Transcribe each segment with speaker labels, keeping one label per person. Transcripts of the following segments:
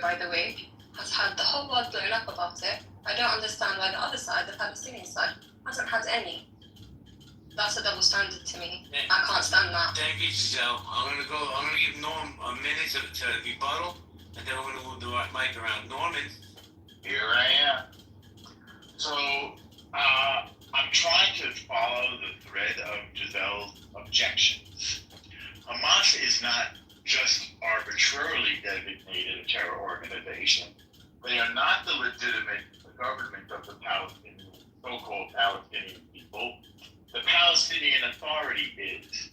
Speaker 1: by the way, has had the whole world blown up about it. I don't understand why the other side, the Palestinian side, hasn't had any. That's a double standard to me. I can't stand that.
Speaker 2: Thank you, Giselle. I'm gonna give Norm a minute to rebuttal, and then we're gonna move the mic around. Norman.
Speaker 3: Here I am. So, I'm trying to follow the thread of Giselle's objections. Hamas is not just arbitrarily designated a terror organization. They are not the legitimate government of the Palestinian, so-called Palestinian people. The Palestinian Authority is.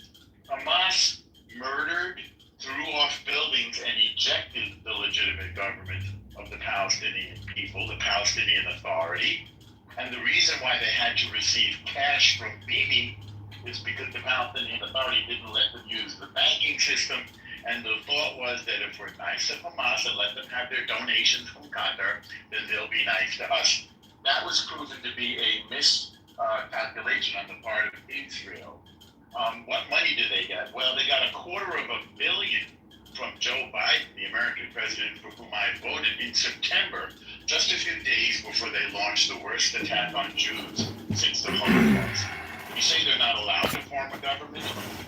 Speaker 3: Hamas murdered, threw off buildings, and ejected the legitimate government of the Palestinian people, the Palestinian Authority. And the reason why they had to receive cash from Bibi is because the Palestinian Authority didn't let them use the banking system. And the thought was that if we're nice to Hamas and let them have their donations from Qatar, then they'll be nice to us. That was proven to be a miscalculation on the part of Israel. What money did they get? Well, they got $250 million from Joe Biden, the American president for whom I voted in September, just a few days before they launched the worst attack on Jews since the Holocaust. You say they're not allowed to form a government,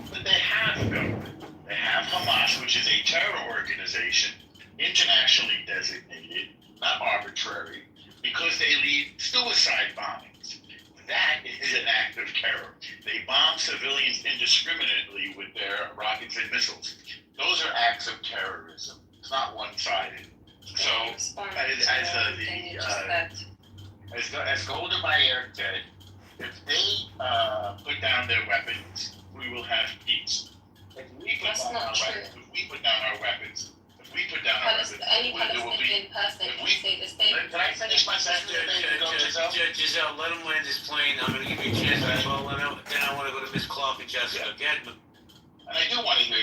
Speaker 3: but they have a government. They have Hamas, which is a terror organization, internationally designated, not arbitrary, because they lead suicide bombings. That is an act of terror. They bomb civilians indiscriminately with their rockets and missiles. Those are acts of terrorism. It's not one-sided. So, as Golda Meir said, if they put down their weapons, we will have peace. If we put down our weapons,
Speaker 1: any Palestinian person can say the same.
Speaker 3: Can I finish my sentence?
Speaker 2: Giselle, let him land his plane. I'm going to give you a chance as well. Then I want to go to Ms. Clark and Jessica again.
Speaker 3: And I do want to hear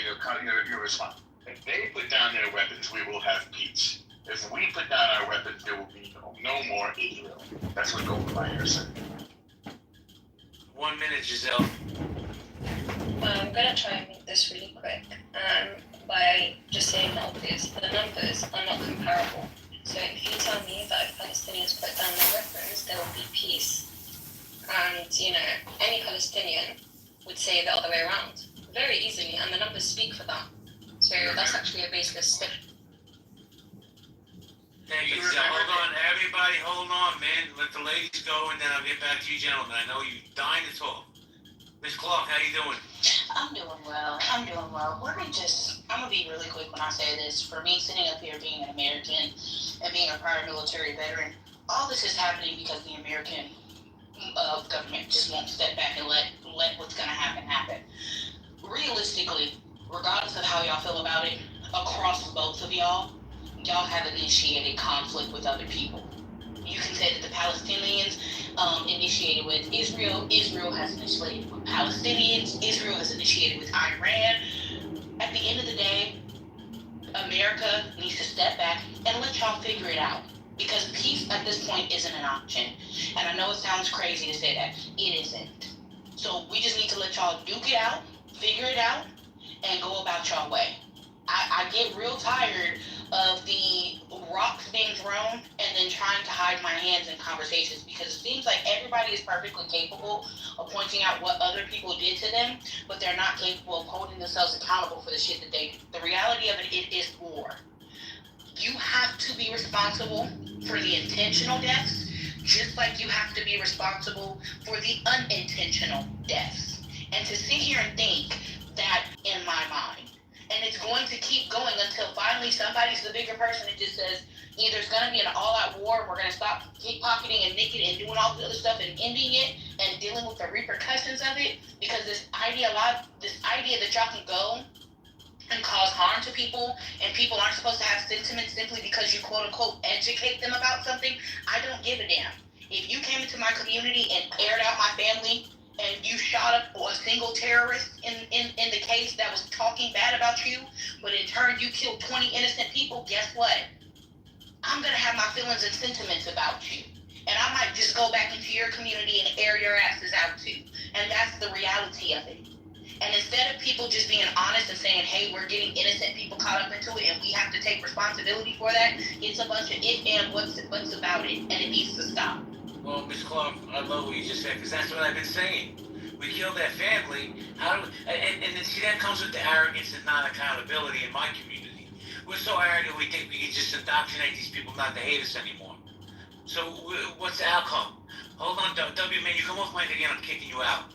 Speaker 3: your response. If they put down their weapons, we will have peace. If we put down our weapons, there will be no more Israel. That's what Golda Meir said.
Speaker 2: 1 minute, Giselle.
Speaker 1: I'm going to try and make this really quick by just saying the obvious. The numbers are not comparable. So if you tell me that if Palestinians put down their weapons, there will be peace. And, any Palestinian would say the other way around very easily, and the numbers speak for that. So that's actually a baseless statement.
Speaker 2: Thank you, Giselle. Hold on, everybody, hold on, man. Let the ladies go, and then I'll get back to you, gentlemen. I know you're dying to talk. Ms. Clark, how you doing?
Speaker 4: I'm doing well. I'm going to be really quick when I say this. For me, sitting up here being an American and being a prior military veteran, all this is happening because the American government just won't step back and let what's going to happen. Realistically, regardless of how y'all feel about it, across both of y'all have initiated conflict with other people. You can say that the Palestinians initiated with Israel. Israel has initiated with Palestinians. Israel has initiated with Iran. At the end of the day, America needs to step back and let y'all figure it out. Because peace at this point isn't an option. And I know it sounds crazy to say that. It isn't. So we just need to let y'all duke it out, figure it out, and go about y'all way. I get real tired of the rocks being thrown and then trying to hide my hands in conversations, because it seems like everybody is perfectly capable of pointing out what other people did to them, but they're not capable of holding themselves accountable for the shit that they do. The reality of it is war. You have to be responsible for the intentional deaths, just like you have to be responsible for the unintentional deaths. And to sit here and think that in my mind, and it's going to keep going until finally somebody's the bigger person and just says, either it's going to be an all-out war and we're going to stop pickpocketing and nicking and doing all the other stuff and ending it and dealing with the repercussions of it, because this idea that y'all can go and cause harm to people and people aren't supposed to have sentiments simply because you quote-unquote educate them about something, I don't give a damn. If you came into my community and aired out my family and you shot up a single terrorist in the case that was talking bad about you, but in turn you killed 20 innocent people, guess what? I'm going to have my feelings and sentiments about you. And I might just go back into your community and air your asses out too. And that's the reality of it. And instead of people just being honest and saying, hey, we're getting innocent people caught up into it and we have to take responsibility for that, it's a bunch of if and what's about it, and it needs to stop.
Speaker 2: Well, Ms. Clark, I love what you just said, because that's what I've been saying. We killed that family. How do and see, that comes with the arrogance and non-accountability in my community. We're so arrogant we think we can just indoctrinate these people not to hate us anymore. So what's the outcome? Hold on, W, man, you come off mic again, I'm kicking you out.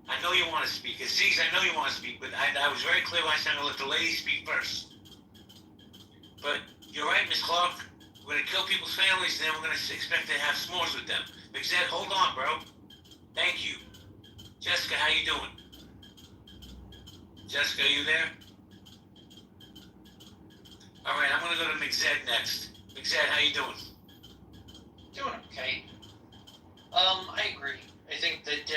Speaker 2: I know you want to speak. Aziz, I know you want to speak, but I was very clear when I said I'm going to let the ladies speak first. But you're right, Ms. Clark. We're going to kill people's families, then we're going to expect to have s'mores with them. Except, hold on, bro. Thank you. Jessica, how you doing? Jessica, are you there? All right, I'm going to go to McZed next. McZed, how you doing?
Speaker 5: Doing okay. I agree. I think that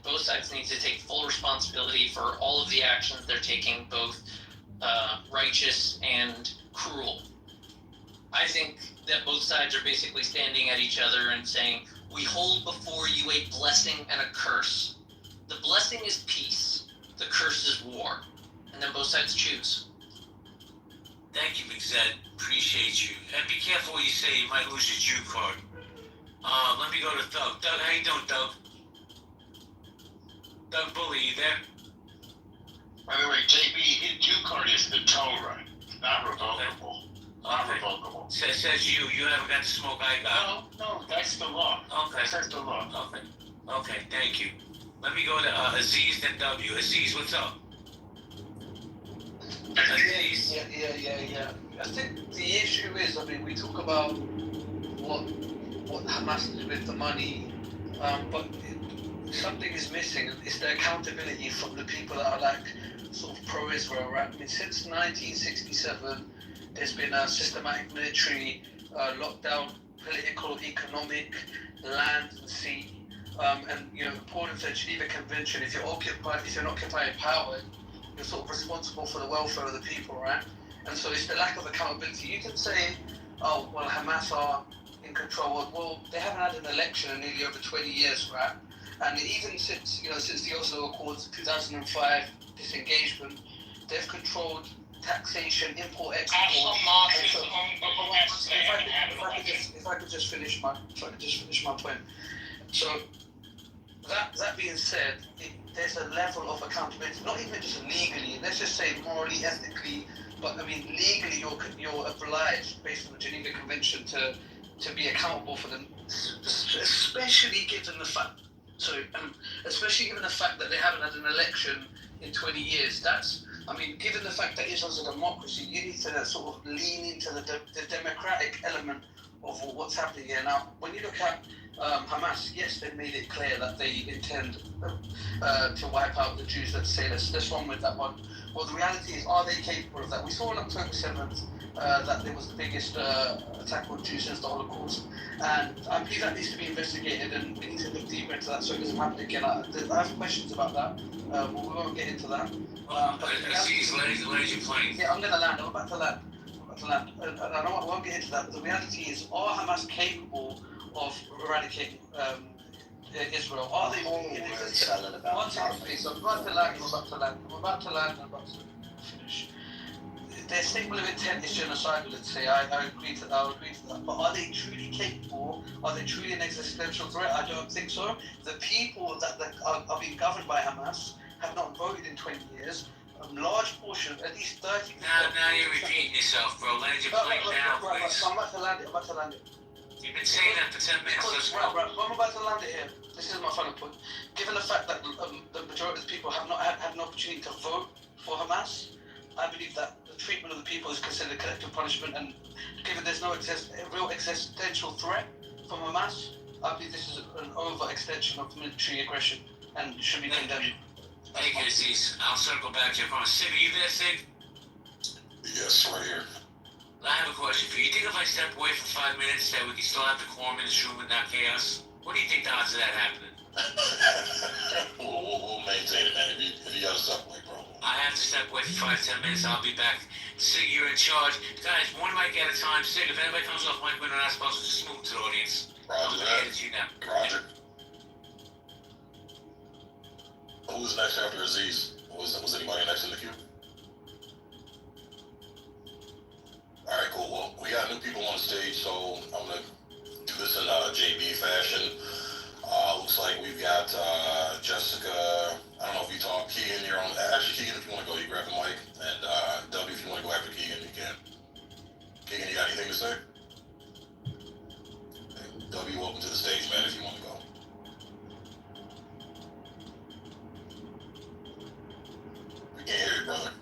Speaker 5: both sides need to take full responsibility for all of the actions they're taking, both righteous and cruel. I think that both sides are basically standing at each other and saying, we hold before you a blessing and a curse. The blessing is peace. The curse is war. And then both sides choose.
Speaker 2: Thank you, McZed. Appreciate you. And be careful what you say. You might lose your Jew card. Let me go to Doug. Doug, how you doing, Doug? Doug Bully, you there?
Speaker 3: By the way, JB, his Jew card is the Torah, not revocable. Not revocable.
Speaker 2: Says you. You haven't got the smoke I got.
Speaker 3: No, that's the law.
Speaker 2: Okay.
Speaker 3: That's the law.
Speaker 2: Okay, thank you. Let me go to Aziz, then W. Aziz, what's up? Aziz.
Speaker 6: Yeah. I think the issue is, I mean, we talk about what Hamas did with the money, but something is missing. It's the accountability from the people that are like sort of pro-Israel, right? I mean, since 1967, there's been a systematic military lockdown, political, economic, land and sea, and according to the Geneva Convention, if you're not occupying power, you're sort of responsible for the welfare of the people, right? And so it's the lack of accountability. You can say, oh, well, Hamas are in control. Well, they haven't had an election in nearly over 20 years, right? And even since the Oslo Accords, 2005 disengagement, they've controlled taxation, import, export. If I could just finish my point. So that being said, there's a level of accountability, not even just legally. Let's just say morally, ethically, but I mean legally, you're obliged based on the Geneva Convention to be accountable for them, especially given the fact. Especially given the fact that they haven't had an election in 20 years. Given the fact that Israel's a democracy, you need to sort of lean into the democratic element of what's happening here. Now, when you look at Hamas, yes, they made it clear that they intend to wipe out the Jews. Let's say let's run with that one. Well, the reality is, are they capable of that? We saw on October 7th that there was the biggest attack on Jews since the Holocaust, and I believe that needs to be investigated, and we need to look deeper into that so it doesn't happen again. I have questions about that, but we won't get into that.
Speaker 2: Aziz, land your plane.
Speaker 6: Yeah, I'm about to land. And I won't get into that, but the reality is, are Hamas capable of eradicating Israel? Are they One second, please. I'm about to land. I'm about to finish. Their statement of intent is genocidal, let's say. I agree to that. But are they truly capable? Are they truly an existential threat? I don't think so. The people that are being governed by Hamas have not voted in 20 years. A large portion, at least 30%.
Speaker 2: Now you're repeating yourself, bro. Land your plane down, please.
Speaker 6: I'm about to land it.
Speaker 2: You've been saying that for 10 minutes. Let's go.
Speaker 6: Right. I'm about to land it here. This is my final point. Given the fact that the majority of the people have not had an opportunity to vote for Hamas, I believe that the treatment of the people is considered collective punishment, and given there's no real existential threat from Hamas, I believe this is an overextension of military aggression and should be condemned.
Speaker 2: Thank you, Aziz. I'll circle back to your point. Sig, are you there, Sig?
Speaker 7: Yes, right here.
Speaker 2: I have a question for you. You think if I step away for 5 minutes that we can still have the quorum in this room and not chaos? What do you think the odds of that happening?
Speaker 7: we'll maintain it, man. If you gotta step away, bro.
Speaker 2: I have to step away for 5-10 minutes. I'll be back. Sig, you're in charge. Guys, one mic at a time. Sig, if anybody comes off mic, we're not supposed to just move to the audience.
Speaker 7: Roger
Speaker 2: I'm
Speaker 7: that.
Speaker 2: to you now.
Speaker 7: Roger. who's next after Aziz? Was anybody next in the queue? All right, cool. Well, we got new people on the stage, so I'm gonna do this in JB fashion. Looks like we've got Jessica. I don't know if you talk. Keegan, you're on. Actually, Keegan, if you want to go, you grab the mic. And W, if you want to go after Keegan, you can. Keegan, you got anything to say? And W, welcome to the stage, man. If you want to go. We can't hear you, brother.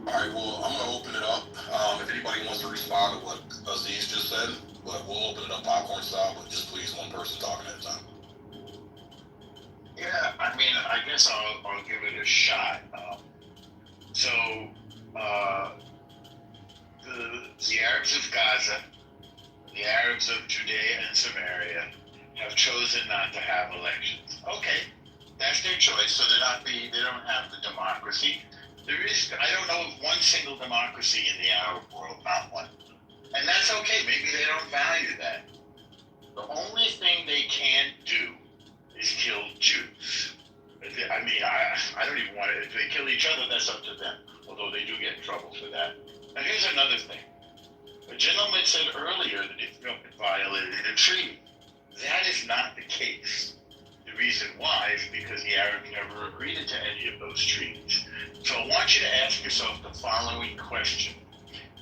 Speaker 7: All right, well, I'm going to open it up. If anybody wants to respond to what Aziz just said, but we'll open it up popcorn style, but just please one person talking at a time.
Speaker 3: Yeah, I mean, I guess I'll give it a shot. The Arabs of Gaza, the Arabs of Judea and Samaria have chosen not to have elections. Okay, that's their choice. So they don't have the democracy. I don't know of one single democracy in the Arab world, not one. And that's okay, maybe they don't value that. The only thing they can't do is kill Jews. I mean, I don't even want to, if they kill each other, that's up to them, although they do get in trouble for that. Now here's another thing. A gentleman said earlier that Ethiopia violated a treaty. That is not the case. The reason why is because the Arabs never agreed to any of those treaties. So I want you to ask yourself the following question.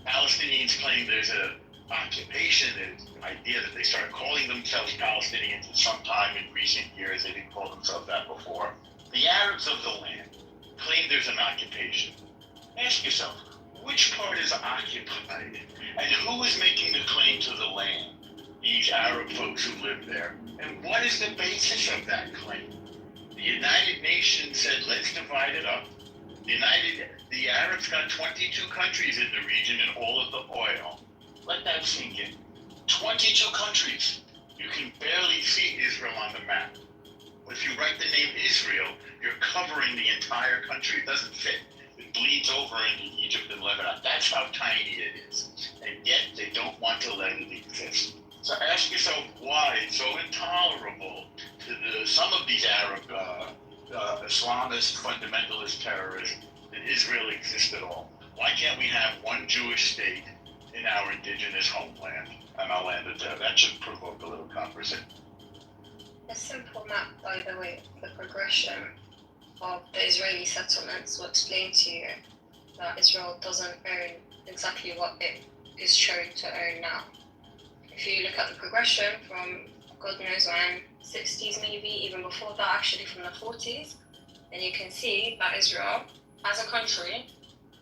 Speaker 3: Palestinians claim there's an occupation, the idea that they started calling themselves Palestinians at some time in recent years. They didn't call themselves that before. The Arabs of the land claim there's an occupation. Ask yourself, which part is occupied? And who is making the claim to the land? These Arab folks who live there. And what is the basis of that claim? The United Nations said, let's divide it up. The Arabs got 22 countries in the region and all of the oil. Let that sink in. 22 countries. You can barely see Israel on the map. If you write the name Israel, you're covering the entire country. It doesn't fit. It bleeds over into Egypt and Lebanon. That's how tiny it is. And yet they don't want to let it exist. So ask yourself why it's so intolerable to some of these Arab Islamist fundamentalist terrorists that Israel exists at all. Why can't we have one Jewish state in our indigenous homeland? And I'll end it there. That should provoke a little conversation.
Speaker 1: A simple map, by the way, the progression of the Israeli settlements will explain to you that Israel doesn't own exactly what it is showing to own now. If you look at the progression from God knows when, 60s maybe, even before that, actually from the 40s, then you can see that Israel, as a country,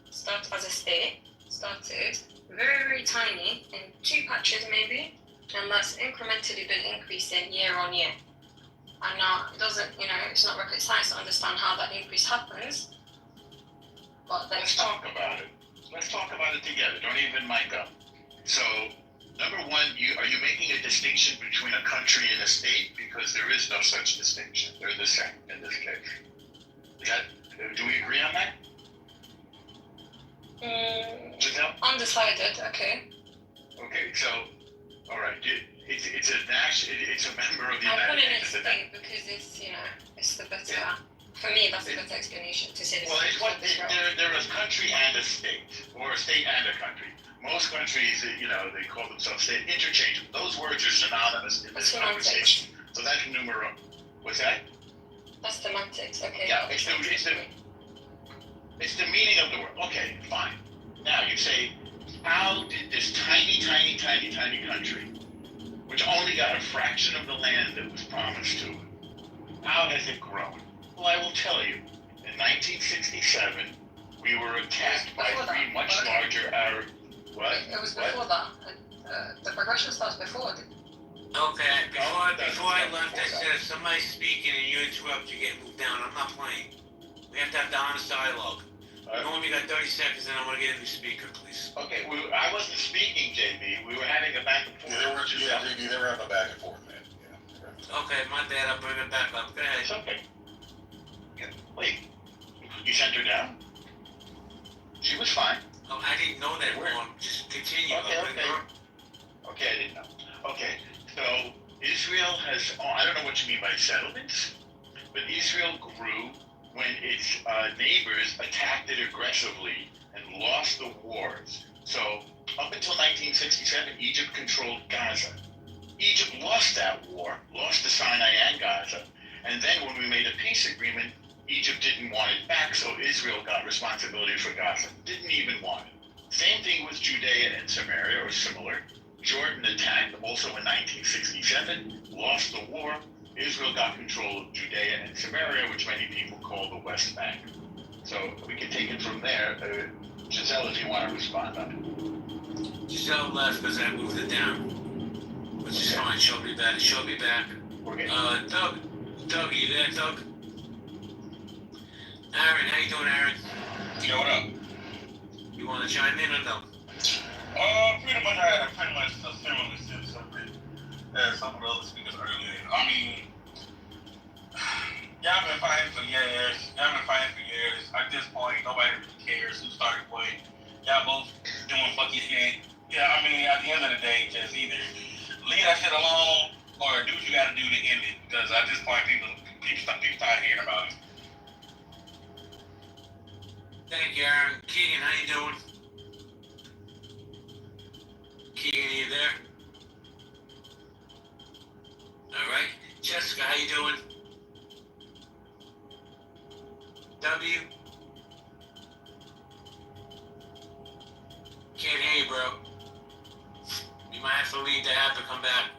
Speaker 1: as a state, started very, very tiny in 2 patches maybe, and that's incrementally been increasing year on year. And now it doesn't, it's not rocket science to understand how that increase happens. But
Speaker 3: let's talk about it. Let's talk about it together. Don't even mic up. So, number one, are you making a distinction between a country and a state? Because there is no such distinction. They're the same in this case. Do we agree on that?
Speaker 1: Undecided, okay.
Speaker 3: Okay, so, all right. It's a member of the
Speaker 1: I'm
Speaker 3: United
Speaker 1: putting it
Speaker 3: Nations.
Speaker 1: state because it's the better, for me, that's the better explanation to say this.
Speaker 3: Well, they're a country and a state, or a state and a country. Most countries, they call themselves state, interchangeable. Those words are synonymous in this conversation. So that's numero. What's that?
Speaker 1: That's semantics, okay.
Speaker 3: Yeah, it's the meaning of the word. Okay, fine. Now you say, how did this tiny country, which only got a fraction of the land that was promised to it, how has it grown? Well, I will tell you. In 1967, we were attacked by 3 much larger Arab. What?
Speaker 1: It was before that. The progression starts before.
Speaker 2: Okay, before I left, I said if somebody's speaking and you interrupt, you get moved down. I'm not playing. We have to have the honest dialogue. You only got 30 seconds, and I want to get a new speaker, please.
Speaker 3: Okay, I wasn't speaking, JB. We were having a back and forth.
Speaker 7: JB, they were having a back and forth, man. Yeah.
Speaker 2: Okay, my bad. I'll bring it back up. Go ahead.
Speaker 3: It's okay. Wait, you sent her down? She was fine.
Speaker 2: Oh, I didn't know that. Just continue.
Speaker 3: Okay, I didn't know. Okay, so Israel has, I don't know what you mean by settlements, but Israel grew when its neighbors attacked it aggressively and lost the wars. So up until 1967, Egypt controlled Gaza. Egypt lost that war, lost the Sinai and Gaza, and then when we made a peace agreement, Egypt didn't want it back, so Israel got responsibility for Gaza. Didn't even want it. Same thing with Judea and Samaria, or similar. Jordan attacked also in 1967, lost the war. Israel got control of Judea and Samaria, which many people call the West Bank. So we can take it from there. Giselle, if you want to respond on it.
Speaker 2: Giselle left because I moved it down. Which is fine, she'll be back.
Speaker 3: Okay.
Speaker 2: Doug, are you there, Doug? Aaron, how you doing, Aaron?
Speaker 8: Yo, what up?
Speaker 2: You want to chime in or no?
Speaker 8: Pretty much, I had pretty much a similar subject as some of the other speakers earlier. I mean, y'all been fighting for years. At this point, nobody really cares who started what. Y'all both doing fucking shit. Yeah, I mean, at the end of the day, just either leave that shit alone or do what you gotta do to end it. Because at this point, people start hearing about it.
Speaker 2: Thank you, Aaron. Keegan, how you doing? Keegan, are you there? All right. Jessica, how you doing? W? Can't hear you, bro. You might have to leave the app and come back.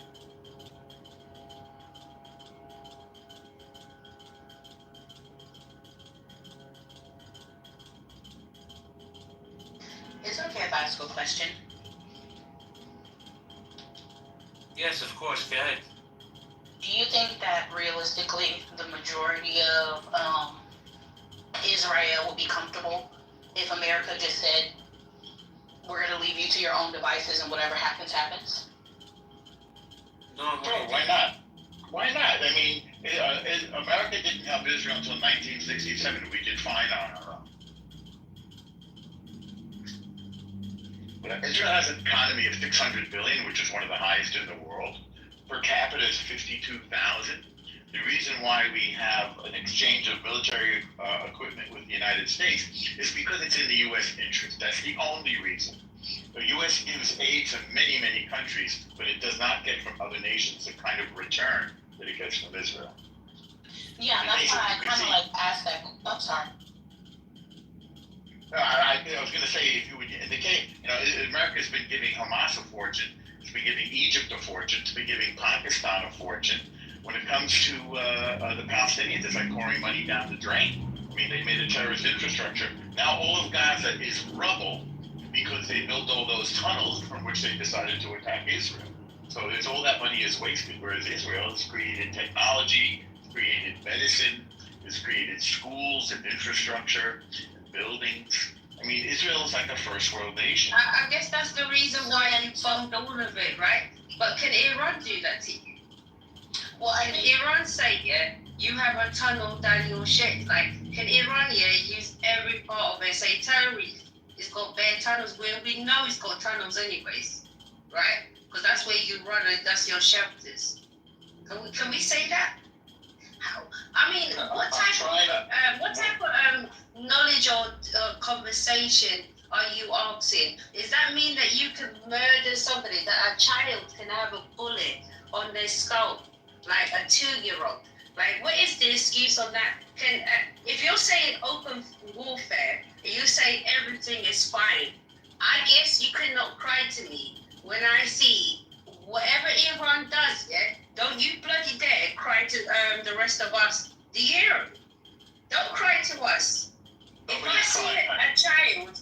Speaker 4: Is it okay if I ask a question?
Speaker 2: Yes, of course. Go ahead.
Speaker 4: Do you think that realistically the majority of Israel would be comfortable if America just said, we're going to leave you to your own devices and whatever happens, happens?
Speaker 2: No,
Speaker 3: Why not? Why not? I mean, America didn't help Israel until 1967. We did fine on our own. But Israel has an economy of 600 billion, which is one of the highest in the world. Per capita is 52,000. The reason why we have an exchange of military equipment with the United States is because it's in the U.S. interest. That's the only reason. The U.S. gives aid to many, many countries, but it does not get from other nations the kind of return that it gets from Israel.
Speaker 4: Yeah, that's why I kind of like asked that. I'm sorry.
Speaker 3: I was going to say, if you would indicate, America's been giving Hamas a fortune, it's been giving Egypt a fortune, it's been giving Pakistan a fortune. When it comes to the Palestinians, it's like pouring money down the drain. I mean, they made a terrorist infrastructure. Now all of Gaza is rubble because they built all those tunnels from which they decided to attack Israel. So it's all that money is wasted, whereas Israel has created technology, it's created medicine, it's created schools and infrastructure and buildings. I mean, Israel is like a first world nation.
Speaker 9: I guess that's the reason why you fund all of it, right? But can Iran do that to you?
Speaker 4: Well, I
Speaker 9: Can
Speaker 4: mean,
Speaker 9: Iran say, yeah, you have a tunnel down your shit? Like, can Iran, yeah, use every part of it, say terrorist, it's got bare tunnels, where we know it's got tunnels anyways, right? Because that's where you run and that's your shelters. Can we say that? How? I mean, what type of knowledge or conversation are you asking? Does that mean that you can murder somebody, that a child can have a bullet on their skull, like a 2-year-old? Like, what is the excuse on that? If you're saying open warfare, you say everything is fine, I guess you could not cry to me when I see whatever Iran does, yeah? Don't you bloody dare cry to the rest of us. Do you hear me? Don't cry to us. If I see a child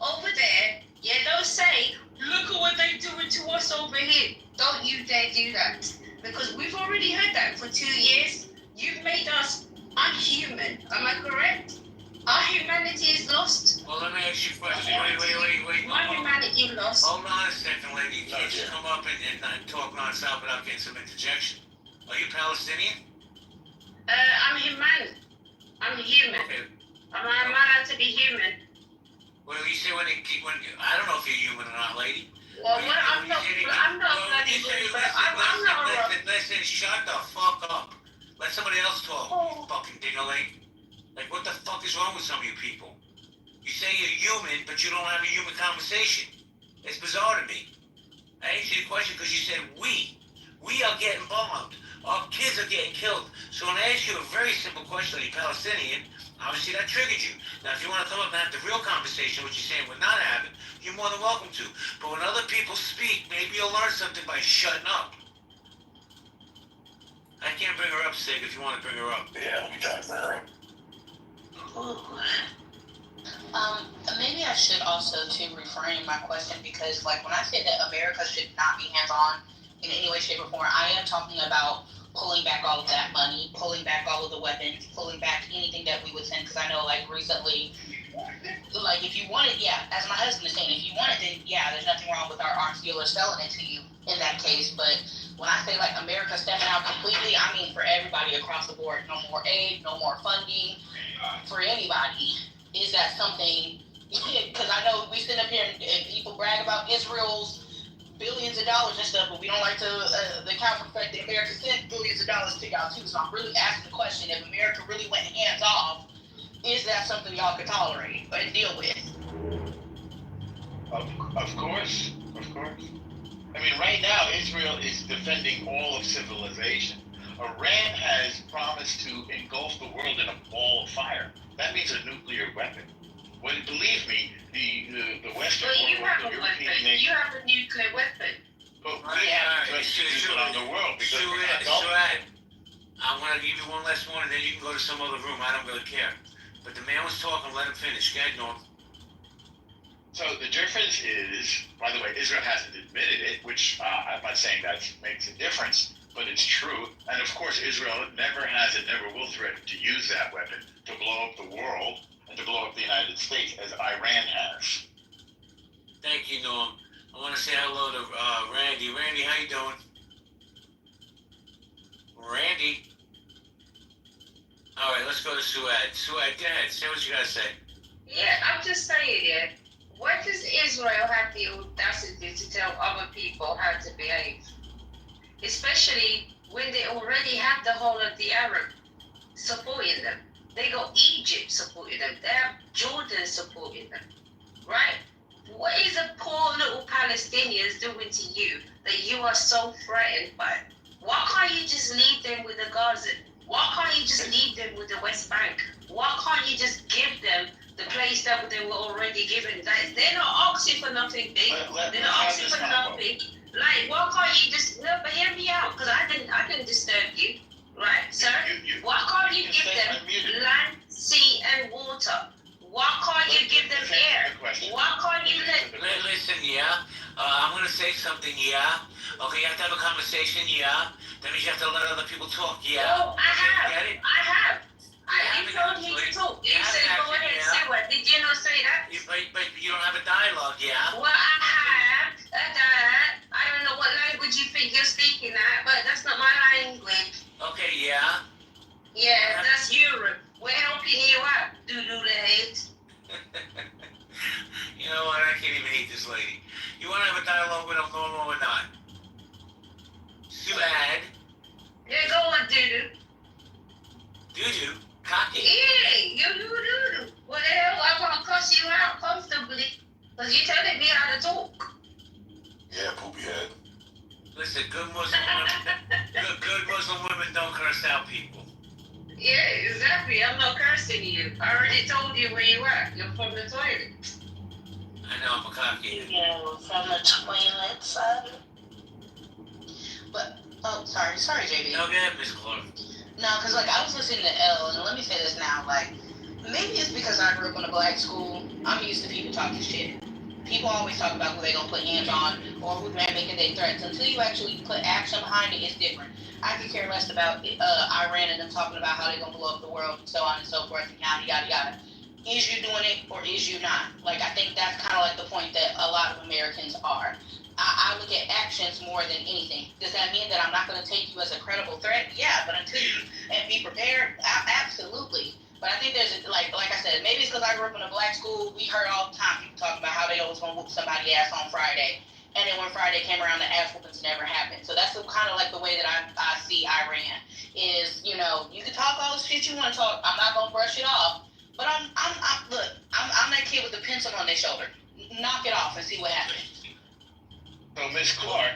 Speaker 9: over there, yeah, don't say, look at what they're doing to us over here. Don't you dare do that. Because we've already heard that for 2 years. You've made us unhuman. Am I correct? Our humanity is lost.
Speaker 2: Well, let me ask you a question. Wait.
Speaker 9: My humanity lost.
Speaker 2: Hold on a second, lady. You can't just come up and talk non-stop without getting some interjection. Are you Palestinian?
Speaker 9: I'm human. I'm human.
Speaker 2: Okay.
Speaker 9: I'm allowed to be human.
Speaker 2: Well, you say when I don't know if you're human or not, lady.
Speaker 9: Well, I'm not bloody rude, but I'm not a
Speaker 2: Listen, shut the fuck up. Let somebody else talk, you fucking ding-a-ling. Like, what the fuck is wrong with some of you people? You say you're human, but you don't have a human conversation. It's bizarre to me. I answered your question because you said we. We are getting bombed. Our kids are getting killed. So when I ask you a very simple question, are you Palestinian? Obviously that triggered you. Now if you want to come up and have the real conversation, which you're saying we're not having, you're more than welcome to. But when other people speak, maybe you'll learn something by shutting up. I can't bring her up, Sig, if you want to bring her up.
Speaker 7: Yeah, we got her.
Speaker 4: Maybe I should also to reframe my question because, like, when I say that America should not be hands-on in any way, shape, or form, I am talking about pulling back all of that money, pulling back all of the weapons, pulling back anything that we would send. Because I know, like, recently, like, if you want it, yeah, as my husband is saying, if you want it, then yeah, there's nothing wrong with our arms dealers selling it to you in that case. But when I say, like, America stepping out completely, I mean for everybody across the board. No more aid, no more funding for anybody. Is that something? Because I know we sit up here and people brag about Israel's billions of dollars and stuff, but we don't like to account for the fact that America sent billions of dollars to y'all too. So I'm really asking the question: if America really went hands off, is that something y'all could tolerate and deal with?
Speaker 3: Of course. I mean, right now Israel is defending all of civilization. Iran has promised to engulf the world in a ball of fire. That means a nuclear weapon. Well, believe me, the Western
Speaker 9: Well, you
Speaker 3: world,
Speaker 9: have
Speaker 3: the
Speaker 9: a
Speaker 3: European
Speaker 9: weapon.
Speaker 3: nations,
Speaker 9: You have a nuclear weapon.
Speaker 3: but we have to use it on the world because we're not going.
Speaker 2: I'm going to give you one last one, and then you can go to some other room. I don't really care. But the man was talking. Let him finish. Go ahead, Norm.
Speaker 3: So the difference is, by the way, Israel hasn't admitted it, which I'm not saying that makes a difference, but it's true. And of course, Israel never has and never will threaten to use that weapon to blow up the world and to blow up the United States, as Iran has.
Speaker 2: Thank you, Norm. I want to say hello to Randy. Randy, how you doing? Randy. All right, let's go to Suad. Suad, go ahead. Say what you got to say.
Speaker 9: Yeah, I'm just saying, yeah. What does Israel have the audacity to tell other people how to behave? Especially when they already have the whole of the Arab supporting them. They got Egypt supporting them. They have Jordan supporting them. Right? What is the poor little Palestinians doing to you that you are so threatened by? Why can't you just leave them with the Gaza? Why can't you just leave them with the West Bank? Why can't you just give them the place that they were already given? Like, they're not asking for nothing big. They're not asking for nothing. Like, why can't you just, no, but hear me out, because I didn't disturb you. Right, sir? Why can't you give them land, sea, and water? Why can't you give them air? Why can't you let...
Speaker 2: Listen, yeah. I'm going to say something, yeah. Okay, you have to have a conversation, yeah. That means you have to let other people talk, yeah.
Speaker 9: No, I have.
Speaker 2: Get it?
Speaker 9: I have. You told me to talk. You said go ahead and say what. Did you not say that?
Speaker 2: But you don't have a dialogue, yeah.
Speaker 9: Well, I have. I don't know what language you think you're speaking at, but that's not my language.
Speaker 2: Okay, yeah.
Speaker 9: Yeah, that's Europe. We're helping you out, doo-doo the head.
Speaker 2: You know what? I can't even hate this lady. You want to have a dialogue with them, normal or not? Suad.
Speaker 9: Yeah, go on, doo-doo.
Speaker 2: Doo-doo. Cocky.
Speaker 9: Yeah, you doo-doo. What the hell? I'm going to cuss you out comfortably, because you're telling me how to talk.
Speaker 7: Yeah, poopy head.
Speaker 2: Listen, good Muslim women don't curse out people.
Speaker 9: Yeah, exactly. I'm not cursing you. I already told you where you are. You're from the toilet.
Speaker 2: I know, I'm a cocky.
Speaker 4: Yeah, from the toilet side. But, oh, sorry, JB.
Speaker 2: No, go ahead, Miss Clark.
Speaker 4: No, because, like, I was listening to L, and let me say this now, like, maybe it's because I grew up in a black school. I'm used to people talking shit. People always talk about who they gonna put hands on or who they're making their threats. Until you actually put action behind it, it's different. I could care less about Iran and them talking about how they're gonna blow up the world and so on and so forth and yada yada yada. Is you doing it or is you not? Like, I think that's kind of like the point that a lot of Americans are. I look at actions more than anything. Does that mean that I'm not going to take you as a credible threat? Yeah, but until you and be prepared, absolutely. But I think there's like I said, maybe it's because I grew up in a black school. We heard all the time people talking about how they always gonna whoop somebody's ass on Friday, and then when Friday came around, the ass whoopings never happened. So that's kind of like the way that I see Iran is, you know, you can talk all the shit you want to talk. I'm not gonna brush it off, but I'm that kid with the pencil on their shoulder. Knock it off and see what happens.
Speaker 3: So, Ms. Clark,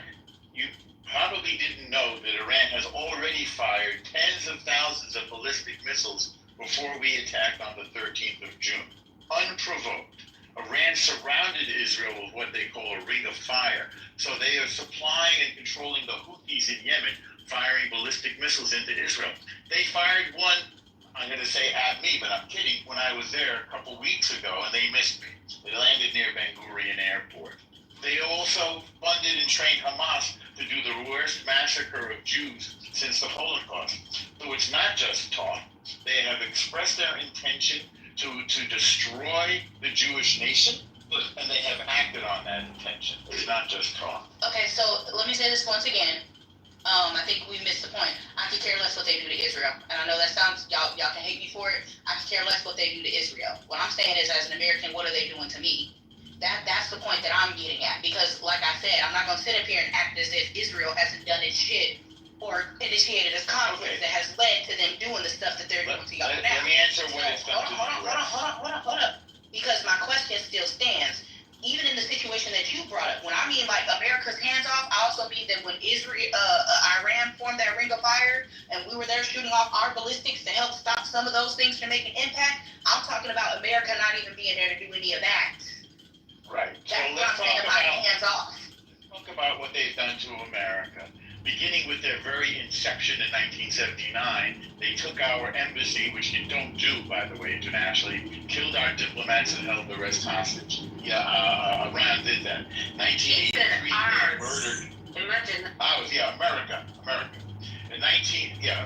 Speaker 3: you probably didn't know that Iran has already fired tens of thousands of ballistic missiles before we attacked on the 13th of June. Unprovoked. Iran surrounded Israel with what they call a ring of fire. So they are supplying and controlling the Houthis in Yemen, firing ballistic missiles into Israel. They fired one, I'm going to say at me, but I'm kidding, when I was there a couple weeks ago, and they missed me. They landed near Ben Gurion Airport. They also funded and trained Hamas to do the worst massacre of Jews since the Holocaust. So it's not just talk. They have expressed their intention to destroy the Jewish nation, and they have acted on that intention. It's not just talk.
Speaker 4: Okay, so let me say this once again. I think we missed the point. I could care less what they do to Israel. And I know that sounds, y'all can hate me for it. I could care less what they do to Israel. What I'm saying is, as an American, what are they doing to me? That's the point that I'm getting at. Because, like I said, I'm not going to sit up here and act as if Israel hasn't done its shit or initiated this conflict that has led to them doing the stuff that they're doing to y'all now.
Speaker 3: Let me answer what it's done to the U.S.
Speaker 4: Hold up. Because my question still stands. Even in the situation that you brought up, when I mean like America's hands off, I also mean that when Iran formed that ring of fire and we were there shooting off our ballistics to help stop some of those things from making impact, I'm talking about America not even being there to do any of that.
Speaker 3: Right. So
Speaker 4: That's what I'm saying about hands off.
Speaker 3: Talk about what they've done to America. Beginning with their very inception in 1979, they took our embassy, which you don't do, by the way, internationally, killed our diplomats and held the rest hostage. Yeah, Iran did that. 1983, they murdered.
Speaker 9: Imagine.
Speaker 3: America.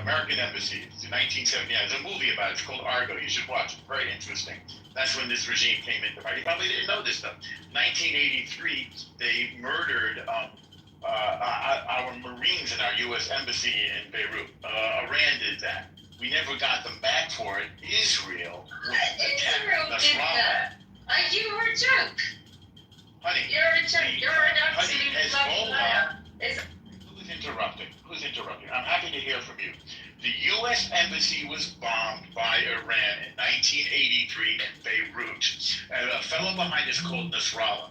Speaker 3: American embassy. It's 1979. There's a movie about it. It's called Argo. You should watch it. Very interesting. That's when this regime came into power. You probably didn't know this stuff. 1983, they murdered our Marines in our U.S. embassy in Beirut. Iran did that. We never got them back for it. Israel
Speaker 9: Israel did that. You were a joke.
Speaker 3: Honey,
Speaker 9: You're a joke. You're an absolute fucking liar.
Speaker 3: Who's interrupting? I'm happy to hear from you. The U.S. embassy was bombed by Iran in 1983 in Beirut. A fellow behind us called Nasrallah.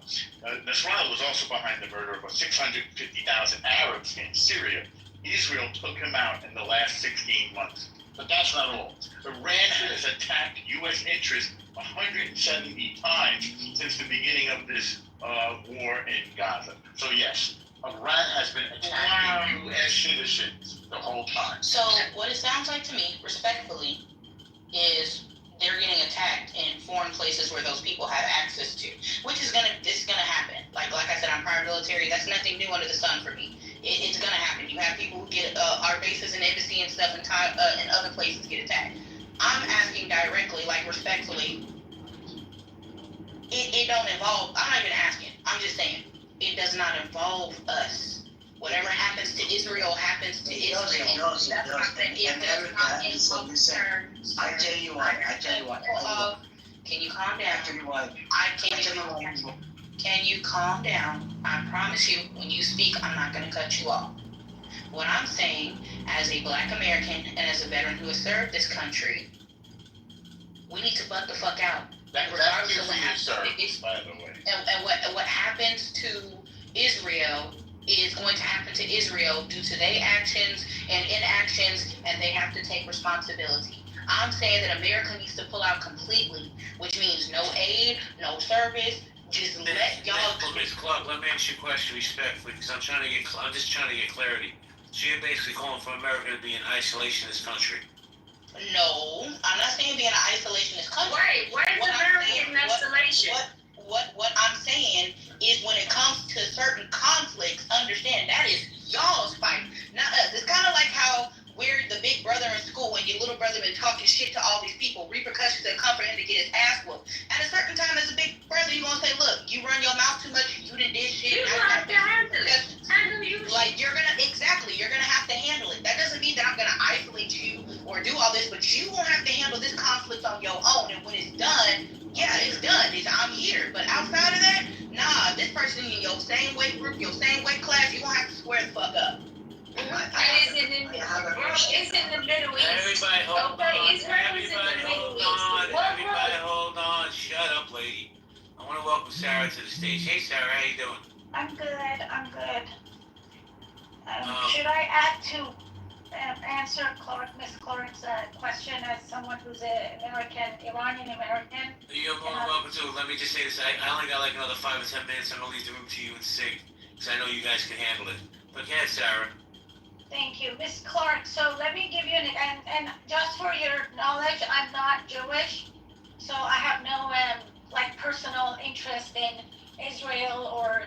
Speaker 3: Nasrallah was also behind the murder of 650,000 Arabs in Syria. Israel took him out in the last 16 months. But that's not all. Iran has attacked U.S. interests 170 times since the beginning of this war in Gaza. So yes, Iran has been attacking U.S. citizens the whole time.
Speaker 4: So what it sounds like to me, respectfully, is they're getting attacked in foreign places where those people have access to, which is this is gonna happen. Like I said, I'm prior military. That's nothing new under the sun for me. It's gonna happen. You have people who get our bases and embassy and stuff and other places get attacked. I'm asking directly, like respectfully. It don't involve. I'm not even asking. I'm just saying. It does not involve us. Whatever happens to Israel happens to Israel.
Speaker 10: It does.
Speaker 4: It does not involve her.
Speaker 10: I tell you what.
Speaker 4: Can you calm down?
Speaker 10: I tell you what.
Speaker 4: Can you calm down? I promise you, when you speak, I'm not going to cut you off. What I'm saying, as a Black American and as a veteran who has served this country, we need to butt the fuck out.
Speaker 3: Regardless of what happens, by the way.
Speaker 4: And what happens to Israel is going to happen to Israel due to their actions and inactions, and they have to take responsibility. I'm saying that America needs to pull out completely, which means no aid, no service. Just let y'all.
Speaker 2: Ms. Clark, let me ask you a question respectfully, because I'm just trying to get clarity. So you're basically calling for America to be in isolation in this country?
Speaker 4: No, I'm not saying be in an isolationist country.
Speaker 9: Why is America in isolation?
Speaker 4: What I'm saying is when it comes to certain conflicts, understand that is y'all's fight, not us. It's kind of like how we're the big brother in school when your little brother been talking shit to all these people, repercussions that come for him to get his ass whooped. At a certain time as a big brother, you're going to say, look, you run your mouth too much, you done did shit.
Speaker 9: You have to handle it.
Speaker 4: Like, you're going to have to handle it. That doesn't mean that I'm going to isolate you or do all this, but you won't have to handle this conflict on your own. And when it's done, yeah, it's done. I'm here. But outside of that, nah, this person in your same weight group, your same weight class, you gonna have to square the fuck up.
Speaker 9: It's in the Middle East.
Speaker 2: Everybody hold
Speaker 9: Okay,
Speaker 2: on.
Speaker 9: Israel is in the
Speaker 2: Everybody
Speaker 9: Middle
Speaker 2: hold
Speaker 9: East.
Speaker 2: on.
Speaker 9: What
Speaker 2: Everybody
Speaker 9: road?
Speaker 2: hold on. Shut up, lady. I want to welcome Sarah to the stage. Hey, Sarah, how you doing?
Speaker 10: I'm good. I'm good.
Speaker 2: Oh.
Speaker 10: Should I add to answer Miss Clark's question as someone who's an American, Iranian American?
Speaker 2: You're more than welcome to. Let me just say this. I only got like another 5 or 10 minutes. I'm going to leave the room to you and Sig, because I know you guys can handle it. But yeah, Sarah.
Speaker 10: Thank you, Miss Clark. So let me give you and just for your knowledge, I'm not Jewish, so I have no like personal interest in Israel or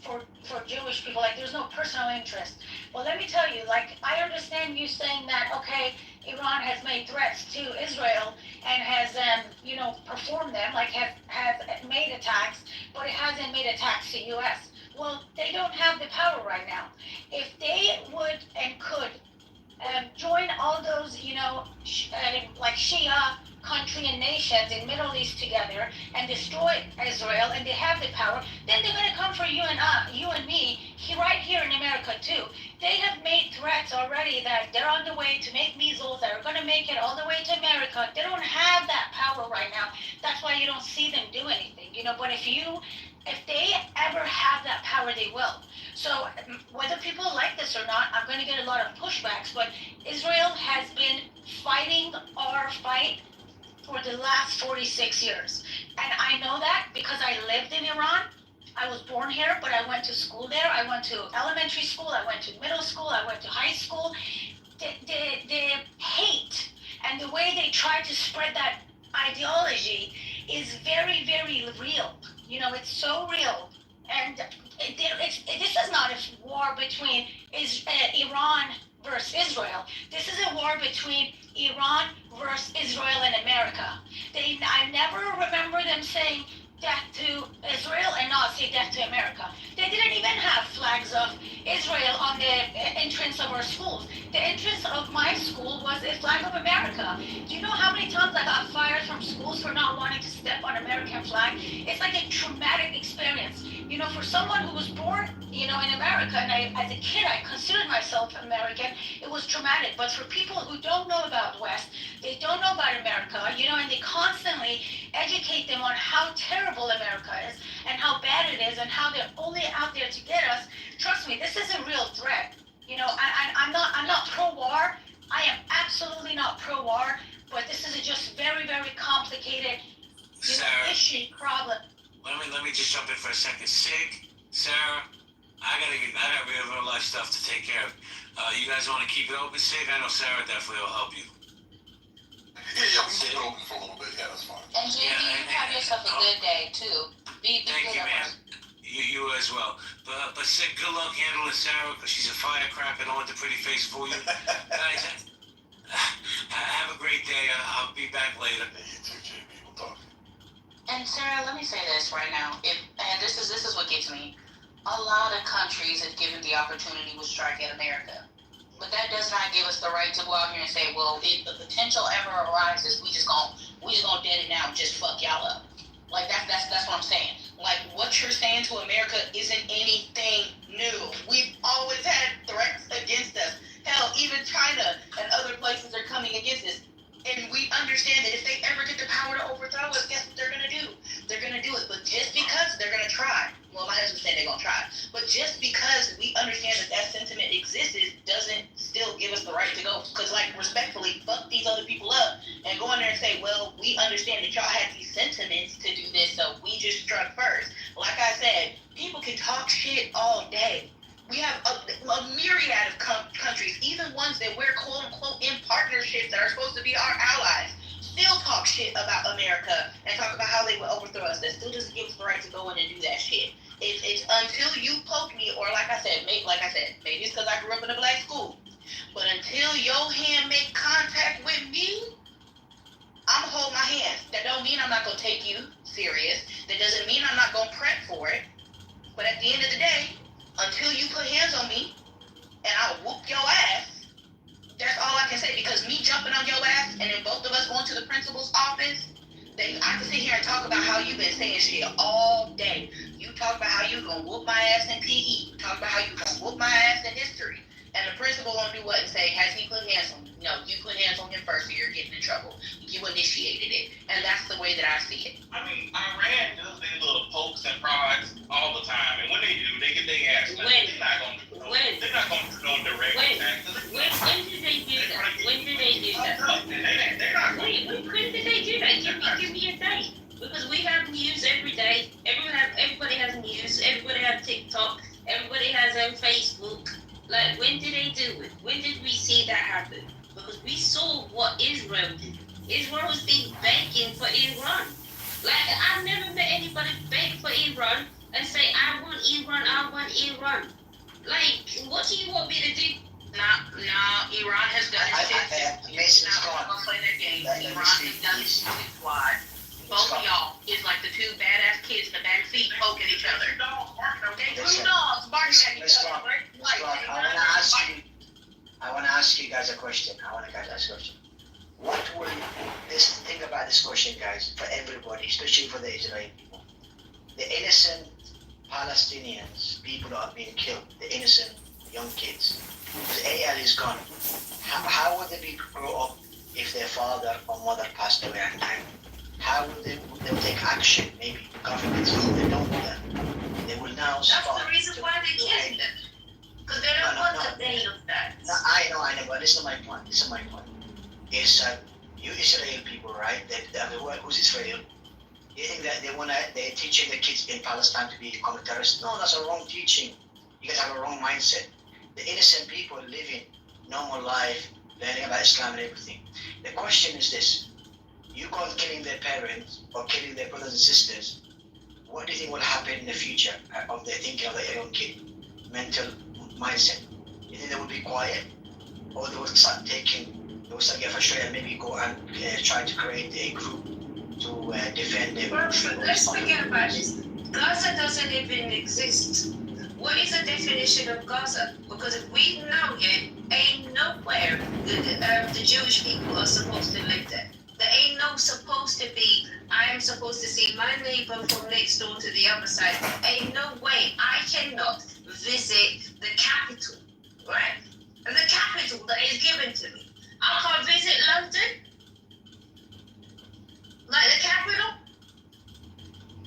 Speaker 10: for Jewish people. Like there's no personal interest. Well, let me tell you, like I understand you saying that okay, Iran has made threats to Israel and has performed them, like has made attacks, but it hasn't made attacks to U.S. Well, they don't have the power right now. If they would and could join all those, like Shia country and nations in Middle East together and destroy Israel, and they have the power, then they're going to come for you and me, right here in America too. They have made threats already that they're on the way to make missiles that are going to make it all the way to America. They don't have that power right now. That's why you don't see them do anything, But if they ever have that power, they will. So whether people like this or not, I'm going to get a lot of pushbacks, but Israel has been fighting our fight for the last 46 years. And I know that because I lived in Iran. I was born here, but I went to school there. I went to elementary school. I went to middle school. I went to high school. The hate and the way they try to spread that ideology is very, very real. It's so real. And this is not a war between Iran versus Israel. This is a war between Iran versus Israel and America. I never remember them saying death to Israel and not say death to America. They didn't even have flags of Israel on the entrance of our schools. The entrance of my school was a flag of America. Do you know how many times I got fired from schools for not wanting to step on American flag? It's like a traumatic experience. For someone who was born, in America, and as a kid, I considered myself American, it was traumatic. But for people who don't know about West, they don't know about America, and they constantly educate them on how terrible America is and how bad it is and how they're only out there to get us. Trust me, this is a real threat. I'm not pro-war. I am absolutely not pro-war, but this is a just very, very complicated issue, problem.
Speaker 2: Let me just jump in for a second. Sig, Sarah, I got real life stuff to take care of. You guys want to keep it open, Sig? I know Sarah definitely will help you.
Speaker 7: Yeah, we can keep it open for a little bit. Yeah, that's fine.
Speaker 4: And JB, you have yourself a good day too. Be
Speaker 2: Thank
Speaker 4: good
Speaker 2: you,
Speaker 4: at
Speaker 2: man.
Speaker 4: work.
Speaker 2: You as well. But Sig, good luck handling Sarah, because she's a firecracker. Don't let the pretty face fool you. Guys, have a great day. I'll be back later.
Speaker 7: Yeah, you too, JB. We'll talk.
Speaker 4: And Sarah, let me say this right now. This is what gets me. A lot of countries, if given the opportunity, would strike at America. But that does not give us the right to go out here and say, well, if the potential ever arises, we just gonna dead it now and just fuck y'all up. Like that's what I'm saying. Like what you're saying to America isn't anything new. We've always had threats against us. Hell, even China and other places are coming against us. And we understand that if they ever get the power to overthrow us, guess what they're going to do? They're going to do it. But just because they're going to try, well, my husband said they're going to try, but just because we understand that sentiment exists doesn't still give us the right to go. Because, like, respectfully, fuck these other people up and go in there and say, well, we understand that y'all had these sentiments to do this, so we just struck first. Like I said, people can talk shit all day. We have a myriad of countries, even ones that we're quote unquote in partnerships that are supposed to be our allies, still talk shit about America and talk about how they would overthrow us. That still doesn't give us the right to go in and do that shit. It's until you poke me, or like I said, maybe it's because I grew up in a black school, but until your hand make contact with me, I'm gonna hold my hand. That don't mean I'm not gonna take you serious. That doesn't mean I'm not gonna prep for it. But at the end of the day, until you put hands on me and I'll whoop your ass, that's all I can say. Because me jumping on your ass and then both of us going to the principal's office, I can sit here and talk about how you've been saying shit all day. Talk about how you gonna whoop my ass in PE. Talk about how you gonna whoop my ass in history. And the principal won't do what and say, has he put hands on you? No, you put hands on him first, so you're getting in trouble. You initiated it. And that's the way that I see it.
Speaker 8: I mean, Iran does their little pokes and prods all the time, and when they do, they get their ass. They're not gonna do no direct attack.
Speaker 9: When did they do that? When did they do that?
Speaker 8: They're not gonna.
Speaker 9: When did they do that? Give me a date. Because we have news every day. Everybody has news. Everybody has TikTok. Everybody has Facebook. Like, when did they do it? When did we see that happen? Because we saw what Israel did. Israel was being begging for Iran. Like, I've never met anybody beg for Iran and say, I want Iran, I want Iran. Like, what do you want me to do?
Speaker 4: No, Iran has done its shit.
Speaker 11: Mason's
Speaker 4: Now,
Speaker 11: gone.
Speaker 4: I'm gonna play that game.
Speaker 11: Let me
Speaker 4: Iran
Speaker 11: speak,
Speaker 4: has done its
Speaker 11: please.
Speaker 4: shit squad. Both of y'all is like the two badass kids in the back seat poking each other. Okay, two
Speaker 11: Listen,
Speaker 4: dogs barking at each
Speaker 11: Miss
Speaker 4: other.
Speaker 11: Clark,
Speaker 4: Right?
Speaker 11: Miss Clark, I wanna ask you guys a question. What will think about this question, guys, for everybody, especially for the Israeli people. The innocent Palestinians, people that are being killed, the innocent young kids. The AL is gone. How would they grow up if their father or mother passed away at time? How would they take action? Maybe governments, they don't do that. They will now
Speaker 9: That's
Speaker 11: start.
Speaker 9: the reason why they killing them. Because they don't want the day of that.
Speaker 11: No, I know, but this is my point. Is you Israeli people, right? Who's Israel? You think that they're teaching the kids in Palestine to become a terrorist? No, that's a wrong teaching. You guys have a wrong mindset. The innocent people living normal life, learning about Islam and everything. The question is this: you go on killing their parents or killing their brothers and sisters. What do you think will happen in the future of their thinking of their own kid, mental mindset? You think they will be quiet, or they will start getting frustrated and maybe go and try to create a group to defend their country?
Speaker 9: Let's forget about this. Gaza doesn't even exist. What is the definition of Gaza? Because if we know it, ain't nowhere the Jewish people are supposed to live there. There ain't no supposed to be, I am supposed to see my neighbor from next door to the other side. Ain't no way I cannot visit the capital, right? And the capital that is given to me. I can't visit London, like the capital.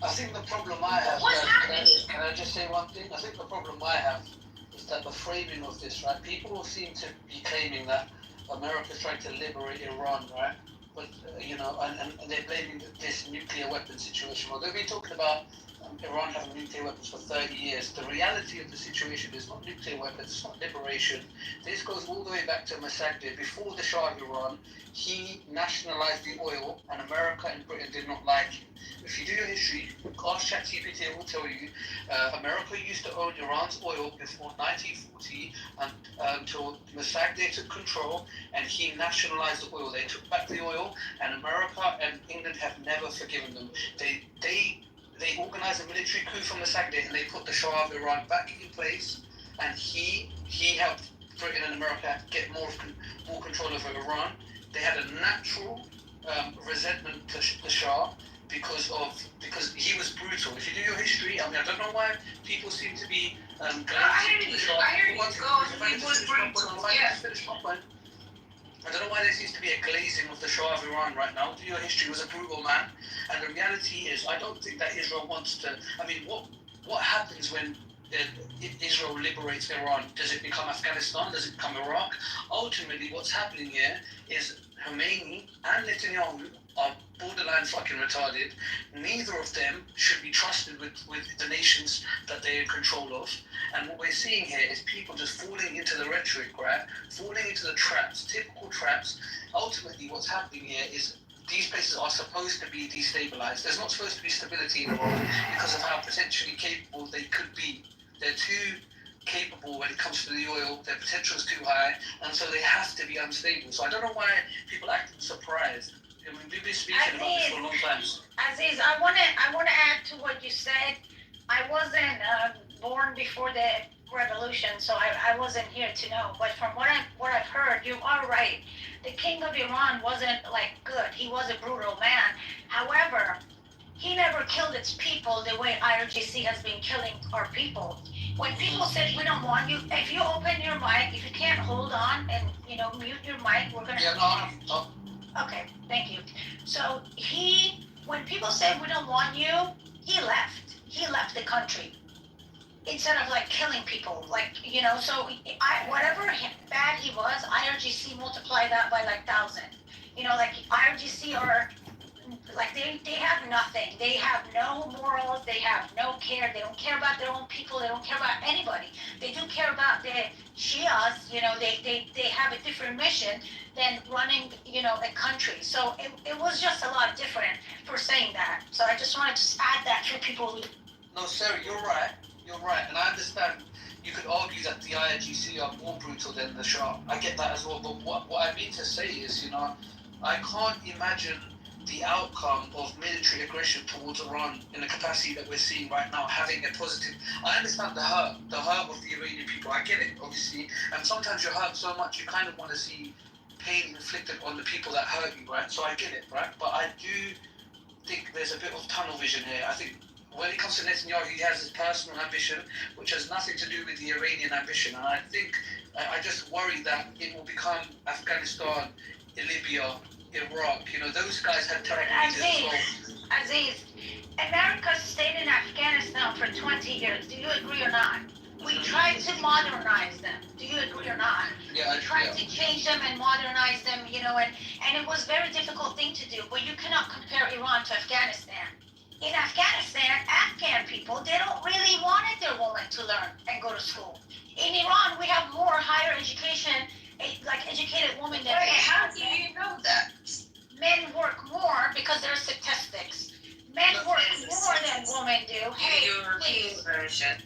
Speaker 6: I think the problem I have,
Speaker 9: What's happening?
Speaker 6: can I just say one thing? I think the problem I have is that the framing of this, right? People seem to be claiming that America's trying to liberate Iran, right? But, and they're blaming this nuclear weapon situation. Well, they've been talking about Iran having nuclear weapons for 30 years. The reality of the situation is not nuclear weapons, it's not liberation. This goes all the way back to Mossadegh. Before the Shah of Iran, he nationalized the oil, and America and Britain did not like it. If you do your history, ask ChatGPT, it will tell you, America used to own Iran's oil before 1940 until Mossadegh took control and he nationalized the oil. They took back the oil, and America and England have never forgiven them. They organized a military coup from Mossadegh and they put the Shah of Iran back in place, and he helped Britain and America get more control over Iran. They had a natural resentment to the Shah because he was brutal. If you do your history, I don't know why people seem to be
Speaker 9: I hear you. He was brutal. Yeah.
Speaker 6: I don't know why there seems to be a glazing of the Shah of Iran right now. Do your history, he was a brutal man, and the reality is, I don't think that Israel wants to. What happens when Israel liberates Iran? Does it become Afghanistan? Does it become Iraq? Ultimately, what's happening here is Khomeini and Netanyahu are borderline fucking retarded. Neither of them should be trusted with the nations that they're in control of. And what we're seeing here is people just falling into the rhetoric, right? Falling into the traps, typical traps. Ultimately, what's happening here is these places are supposed to be destabilized. There's not supposed to be stability in the world because of how potentially capable they could be. They're too capable when it comes to the oil, their potential is too high, and so they have to be unstable. So I don't know why people act surprised. We've been speaking about this for a long time.
Speaker 10: Aziz, I wanna add to what you said. I wasn't born before the revolution, so I wasn't here to know. But from what I've heard, you are right. The king of Iran wasn't good. He was a brutal man. However, he never killed its people the way IRGC has been killing our people. When people said we don't want you, if you open your mic, if you can't hold on and mute your mic, we're gonna.
Speaker 6: Yeah, no.
Speaker 10: Okay, thank you. So when people said we don't want you, he left. He left the country instead of like killing people, So whatever bad he was, IRGC multiplied that by like 1,000. IRGC are like they have nothing. They have no morals. They have no care. They don't care about their own people. They don't care about anybody. They do care about the Shias. They have a different mission than running a country. So it was just a lot different for saying that. So I just wanted to add that for people who.
Speaker 6: No, Sarah, you're right. You're right, and I understand. You could argue that the IRGC are more brutal than the Shah. I get that as well. But what I mean to say is, I can't imagine the outcome of military aggression towards Iran in the capacity that we're seeing right now having a positive. I understand the hurt of the Iranian people. I get it, obviously. And sometimes you're hurt so much you kind of want to see pain inflicted on the people that hurt you, right? So I get it, right? But I do think there's a bit of tunnel vision here. I think when it comes to Netanyahu, he has his personal ambition, which has nothing to do with the Iranian ambition. And I think, I just worry that it will become Afghanistan, Libya, Iraq. Those guys had terrible leaders as well.
Speaker 10: Aziz, America stayed in Afghanistan for 20 years. Do you agree or not? We tried to modernize them. Do you agree or not?
Speaker 6: Yeah,
Speaker 10: we tried to change them and modernize them, and it was a very difficult thing to do. But you cannot compare Iran to Afghanistan. In Afghanistan, Afghan people, they don't really wanted their women to learn and go to school. In Iran, we have more higher education, like educated women than men.
Speaker 9: How do you know that?
Speaker 10: Men work more because there are statistics. Men work more than women do. Hey,
Speaker 9: European version.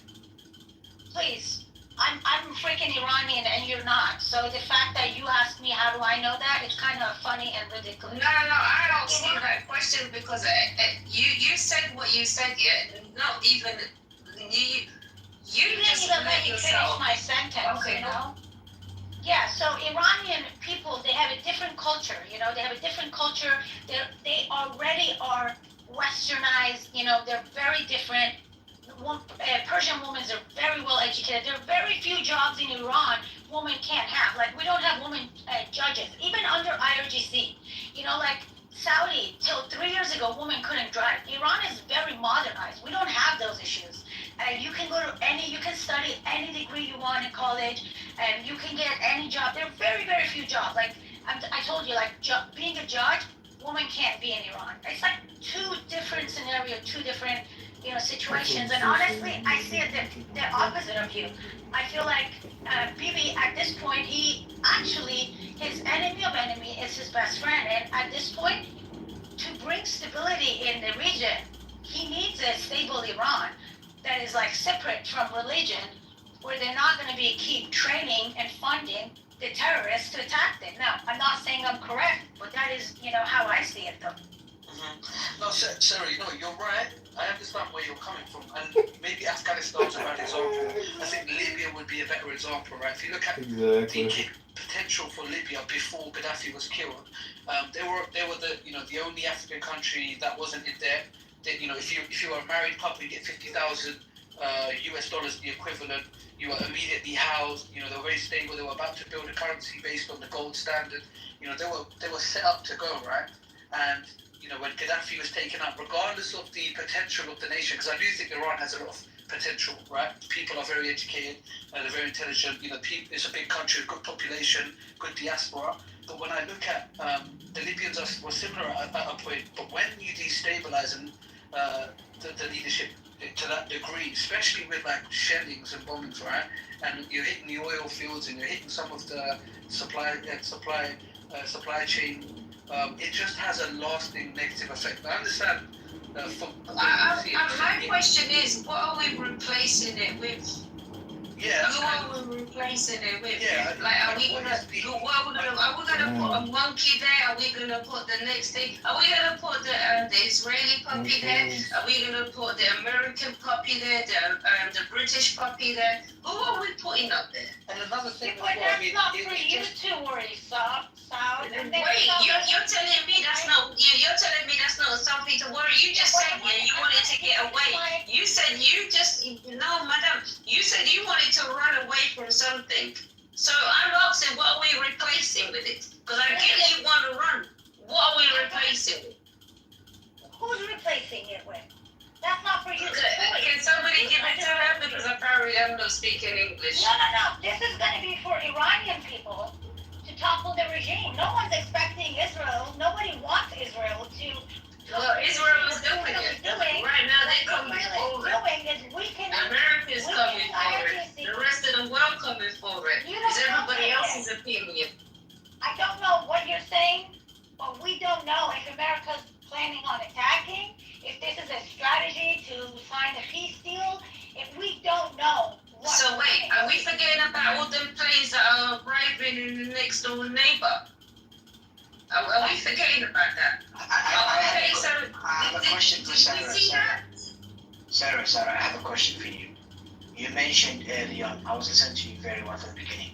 Speaker 10: Please. I'm freaking Iranian and you're not. So the fact that you asked me how do I know that, it's kind of funny and ridiculous.
Speaker 9: No, I don't see that question because you said what you said, yeah. Not even you
Speaker 10: didn't
Speaker 9: just
Speaker 10: even let
Speaker 9: let
Speaker 10: me
Speaker 9: yourself.
Speaker 10: finish my sentence,
Speaker 9: Okay.
Speaker 10: Yeah, so Iranian people, they have a different culture, they have a different culture. They already are westernized, they're very different. Persian women are very well educated. There are very few jobs in Iran women can't have. Like, we don't have women judges, even under IRGC. Like Saudi, till 3 years ago, women couldn't drive. Iran is very modernized. We don't have those issues. You can go to you can study any degree you want in college, and you can get any job. There are very, very few jobs. Like, I told you, like, being a judge, women can't be in Iran. It's like two different scenarios, two different situations, and honestly, I see it the opposite of you. I feel like Bibi, at this point, his enemy of enemy is his best friend, and at this point, to bring stability in the region, he needs a stable Iran that is like separate from religion, where they're not going to keep training and funding the terrorists to attack them. Now, I'm not saying I'm correct, but that is, how I see it, though.
Speaker 6: Mm-hmm. No, Sarah, you're right. I understand where you're coming from, and maybe Afghanistan's a bad example. I think Libya would be a better example, right? If you look at the potential for Libya before Gaddafi was killed, they were the only African country that wasn't in debt. If you were a married couple, you get $50,000 US dollars, the equivalent. You were immediately housed. They were very stable. They were about to build a currency based on the gold standard. They were set up to go, right. And when Gaddafi was taken out, regardless of the potential of the nation, because I do think Iran has a lot of potential, right? People are very educated, they're very intelligent. It's a big country, good population, good diaspora. But when I look at the Libyans were similar at a point. But when you destabilize the leadership to that degree, especially with like shellings and bombings, right? And you're hitting the oil fields and you're hitting some of the supply chain. It just has a lasting negative effect. I understand.
Speaker 9: My question is, what are we replacing it with?
Speaker 6: Yeah.
Speaker 9: Who are we replacing it with?
Speaker 6: Yeah.
Speaker 9: Like, are we gonna put a monkey there? Are we gonna put the next thing? Are we gonna put the Israeli puppy there? Are we gonna put the American puppy there? The British puppy there? Who are we putting up there?
Speaker 6: And another thing as
Speaker 10: But
Speaker 6: well, I
Speaker 10: that's
Speaker 6: mean,
Speaker 10: not for
Speaker 6: it's
Speaker 10: you
Speaker 6: just,
Speaker 10: to worry, Sal. And then
Speaker 9: Wait, you're telling me that's not you're telling me that's not something to worry. You just said you wanted to get away. You said no, madam. You said you wanted to run away from something. So I'm asking, what are we replacing with it? Because I get you want to run. What are we replacing with?
Speaker 10: Who's replacing it with? That's not for you to worry.
Speaker 9: Can somebody give it to her? Because apparently I'm not speaking English.
Speaker 10: No. This is going to be for Iranian people to topple the regime. No one's expecting Israel. Nobody wants Israel to.
Speaker 9: Well, Israel is doing it. Right now they're coming forward. America's coming forward. The rest of the world coming forward. It's everybody else's opinion.
Speaker 10: I don't know what you're saying, but we don't know if America's planning on attacking, if this is a strategy to sign a peace deal, if we don't know.
Speaker 9: So wait, are we forgetting about all them planes that are arriving in the next door neighbor? Are we forgetting about that?
Speaker 11: I have a question for
Speaker 9: Did we see that?
Speaker 11: Sarah, I have a question for you. You mentioned earlier on, I was listening to you very well from the beginning.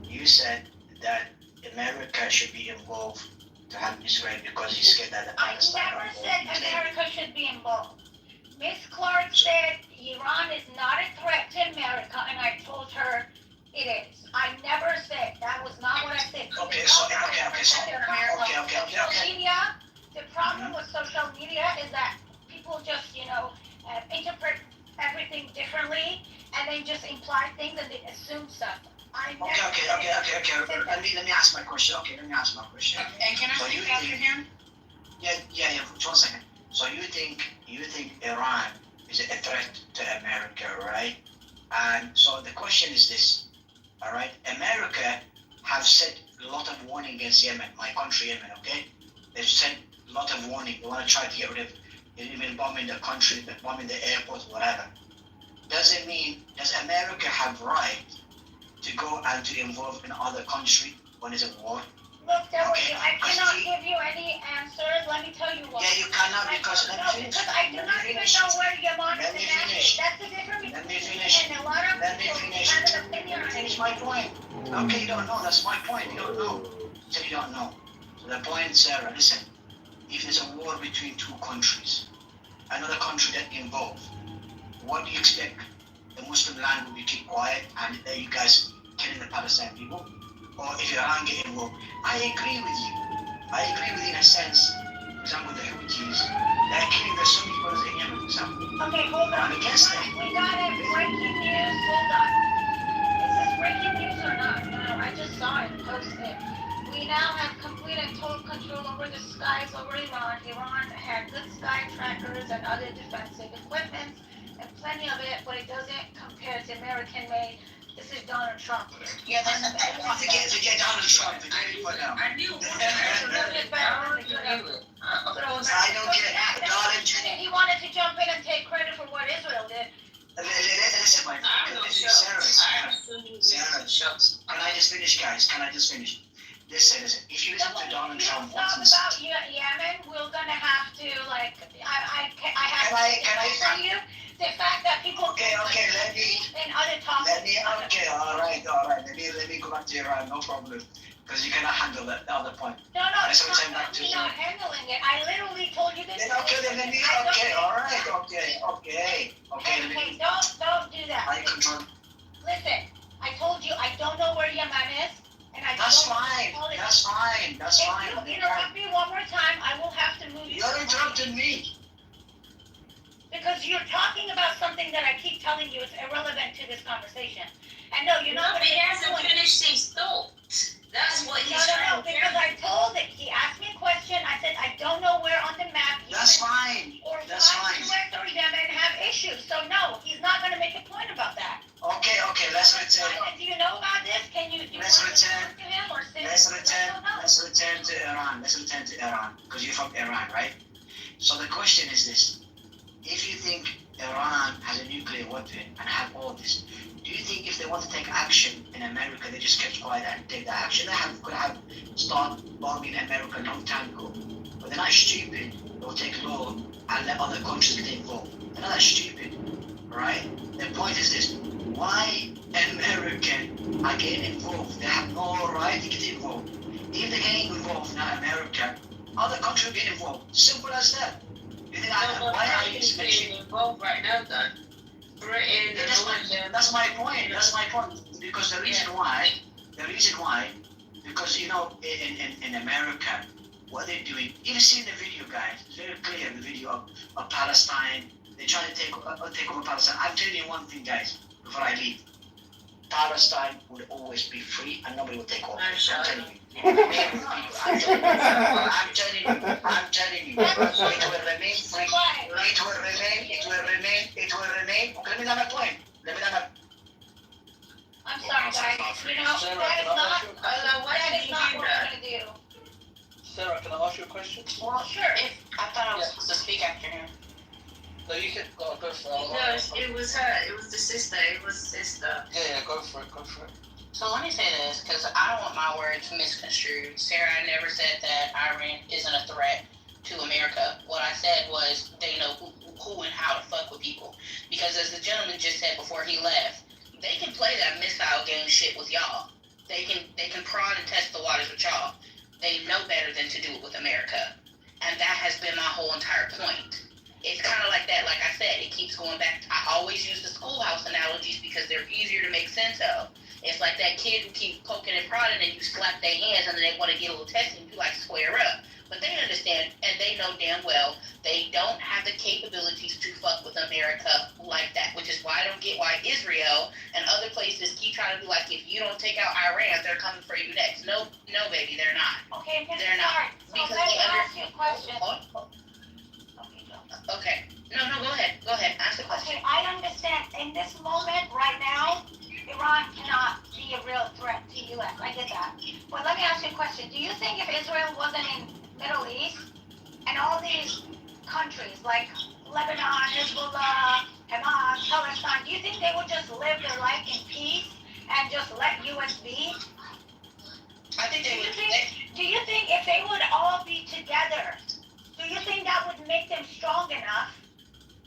Speaker 11: You said that America should be involved to help Israel because he's scared that the
Speaker 10: I
Speaker 11: Palestine
Speaker 10: never said America should be involved. Miss Clark said Iran is not a threat to America, and I told her it is. I never said that was not what I said. The problem with social media is that people just, interpret everything differently, and they just imply things and they assume stuff.
Speaker 11: Okay. Let me ask my question.
Speaker 4: And can I speak after him?
Speaker 11: Yeah. 1 second. So you think Iran is a threat to America, right? And so the question is this, all right? America have said a lot of warning against Yemen, my country Yemen, okay? They've said a lot of warning. They want to try to get rid of, even bombing the country, bombing the airport, whatever. Does America have right to go and to involve in other country when there's a war?
Speaker 10: Look, I cannot give you any answers. Let me tell you why.
Speaker 11: Yeah, you cannot because
Speaker 10: because I do not even know where Yemen is. That's the difference between me and a lot of people who have an opinion on it.
Speaker 11: Finish my point. Okay, you don't know. That's my point. You don't know. So you don't know. So the point, Sarah, listen. If there's a war between two countries, another country that involved, what do you expect? The Muslim land will be keep quiet and you guys killing the Palestinian people? Or if Iran get involved? I agree with you. In a sense. For example, the Houthis, they're killing the Sunni brothers in Yemen, for example.
Speaker 10: Okay, hold on.
Speaker 11: I'm against that.
Speaker 10: We got a breaking news. Hold on. Is this breaking news or not? No, I just saw it posted. We now have complete and total control over the skies over Iran. Iran had good sky trackers and other defensive equipment, and plenty of it, but it doesn't compare to American-made. This is Donald Trump.
Speaker 11: Yeah, forget Donald Trump. Forget it for now.
Speaker 9: I knew
Speaker 11: I don't get Donald Trump.
Speaker 10: He wanted to jump in and take credit for what Israel did.
Speaker 11: Listen, my friend. Sarah. Can I just finish, guys? Listen. If you listen to Donald Trump,
Speaker 10: Talk about Yemen. We're gonna have to
Speaker 11: Can I
Speaker 10: tell you the fact that people
Speaker 11: Okay, let me
Speaker 10: and other topics.
Speaker 11: all right. Let me go back to Iran, no problem. Because you cannot handle the other point.
Speaker 10: No,
Speaker 11: Let's return back to
Speaker 10: we're not handling it. I literally told you this.
Speaker 11: Okay.
Speaker 10: Hey, don't do that.
Speaker 11: I control.
Speaker 10: Listen, I told you I don't know where Yemen is, and I
Speaker 11: That's
Speaker 10: don't
Speaker 11: fine. That's fine.
Speaker 10: If you interrupt me one more time, I will have to move you.
Speaker 11: You're interrupting me.
Speaker 10: Because you're talking about something that I keep telling you is irrelevant to this conversation. And no, you're not.
Speaker 9: But he hasn't finished his thought. That's what he's trying to
Speaker 10: because I told it. He asked me a question. I said, I don't know where on the map.
Speaker 11: That's fine. That's fine.
Speaker 10: Or Yemen have issues. So no, he's not going to make a point about that.
Speaker 11: Okay. Let's return.
Speaker 10: Do you know about this? Can you?
Speaker 11: Let's return.
Speaker 10: To him or
Speaker 11: Let's return to Iran. Because you're from Iran, right? So the question is this: if you think Iran has a nuclear weapon and have all this, do you think if they want to take action in America, they just kept quiet and take the action? They could have started bombing America a long time ago. But they're not stupid. They'll take law and let other countries get involved. They're not that stupid, right? The point is this: why Americans are getting involved? They have no right to get involved. If they're getting involved, not America, other countries will get involved. Simple as that. You think why are you
Speaker 9: getting involved right now, though? Britain,
Speaker 11: that's my point. That's my point. Because the reason why, because in America, what they're doing, you've seen the video, guys. It's very clear, the video of Palestine. They're trying to take over Palestine. I'm telling you one thing, guys, before I leave. Palestine will always be free and nobody will take over. I'm telling you. I'm telling you. It will remain free. It will remain. Let me know my point.
Speaker 10: I'm sorry, guys. You know, that is not what we're gonna do.
Speaker 6: Sarah, can I ask you a question?
Speaker 10: Well, sure.
Speaker 4: I thought I was supposed to speak after him.
Speaker 6: No, you can go for it.
Speaker 9: No, it was her. It was the sister.
Speaker 6: Yeah, go for it.
Speaker 4: So let me say this, because I don't want my words misconstrued. Sarah never said that Iran isn't a threat to America. What I said was they know who and how to fuck with people. Because as the gentleman just said before he left, they can play that missile game shit with y'all. They can prod and test the waters with y'all. They know better than to do it with America. And that has been my whole entire point. It's kind of like that, like I said, it keeps going back. I always use the schoolhouse analogies because they're easier to make sense of. It's like that kid who keeps poking and prodding and you slap their hands and then they want to get a little testy and you like square up. But they understand and they know damn well they don't have the capabilities to fuck with America like that, which is why I don't get why Israel and other places keep trying to be like, if you don't take out Iran, they're coming for you next. No, baby, they're not.
Speaker 10: Okay,
Speaker 4: they're not.
Speaker 10: So let me ask you a question.
Speaker 4: Okay. No, go ahead. Ask the question.
Speaker 10: Okay, I understand. In this moment, right now, Iran cannot be a real threat to U.S. I get that. But let me ask you a question. Do you think if Israel wasn't in Middle East and all these countries like Lebanon, Hezbollah, Hamas, Palestine, do you think they would just live their life in peace and just let U.S. be?
Speaker 4: I think they would.
Speaker 10: Do you think if they would all be together, do you think that would make them strong enough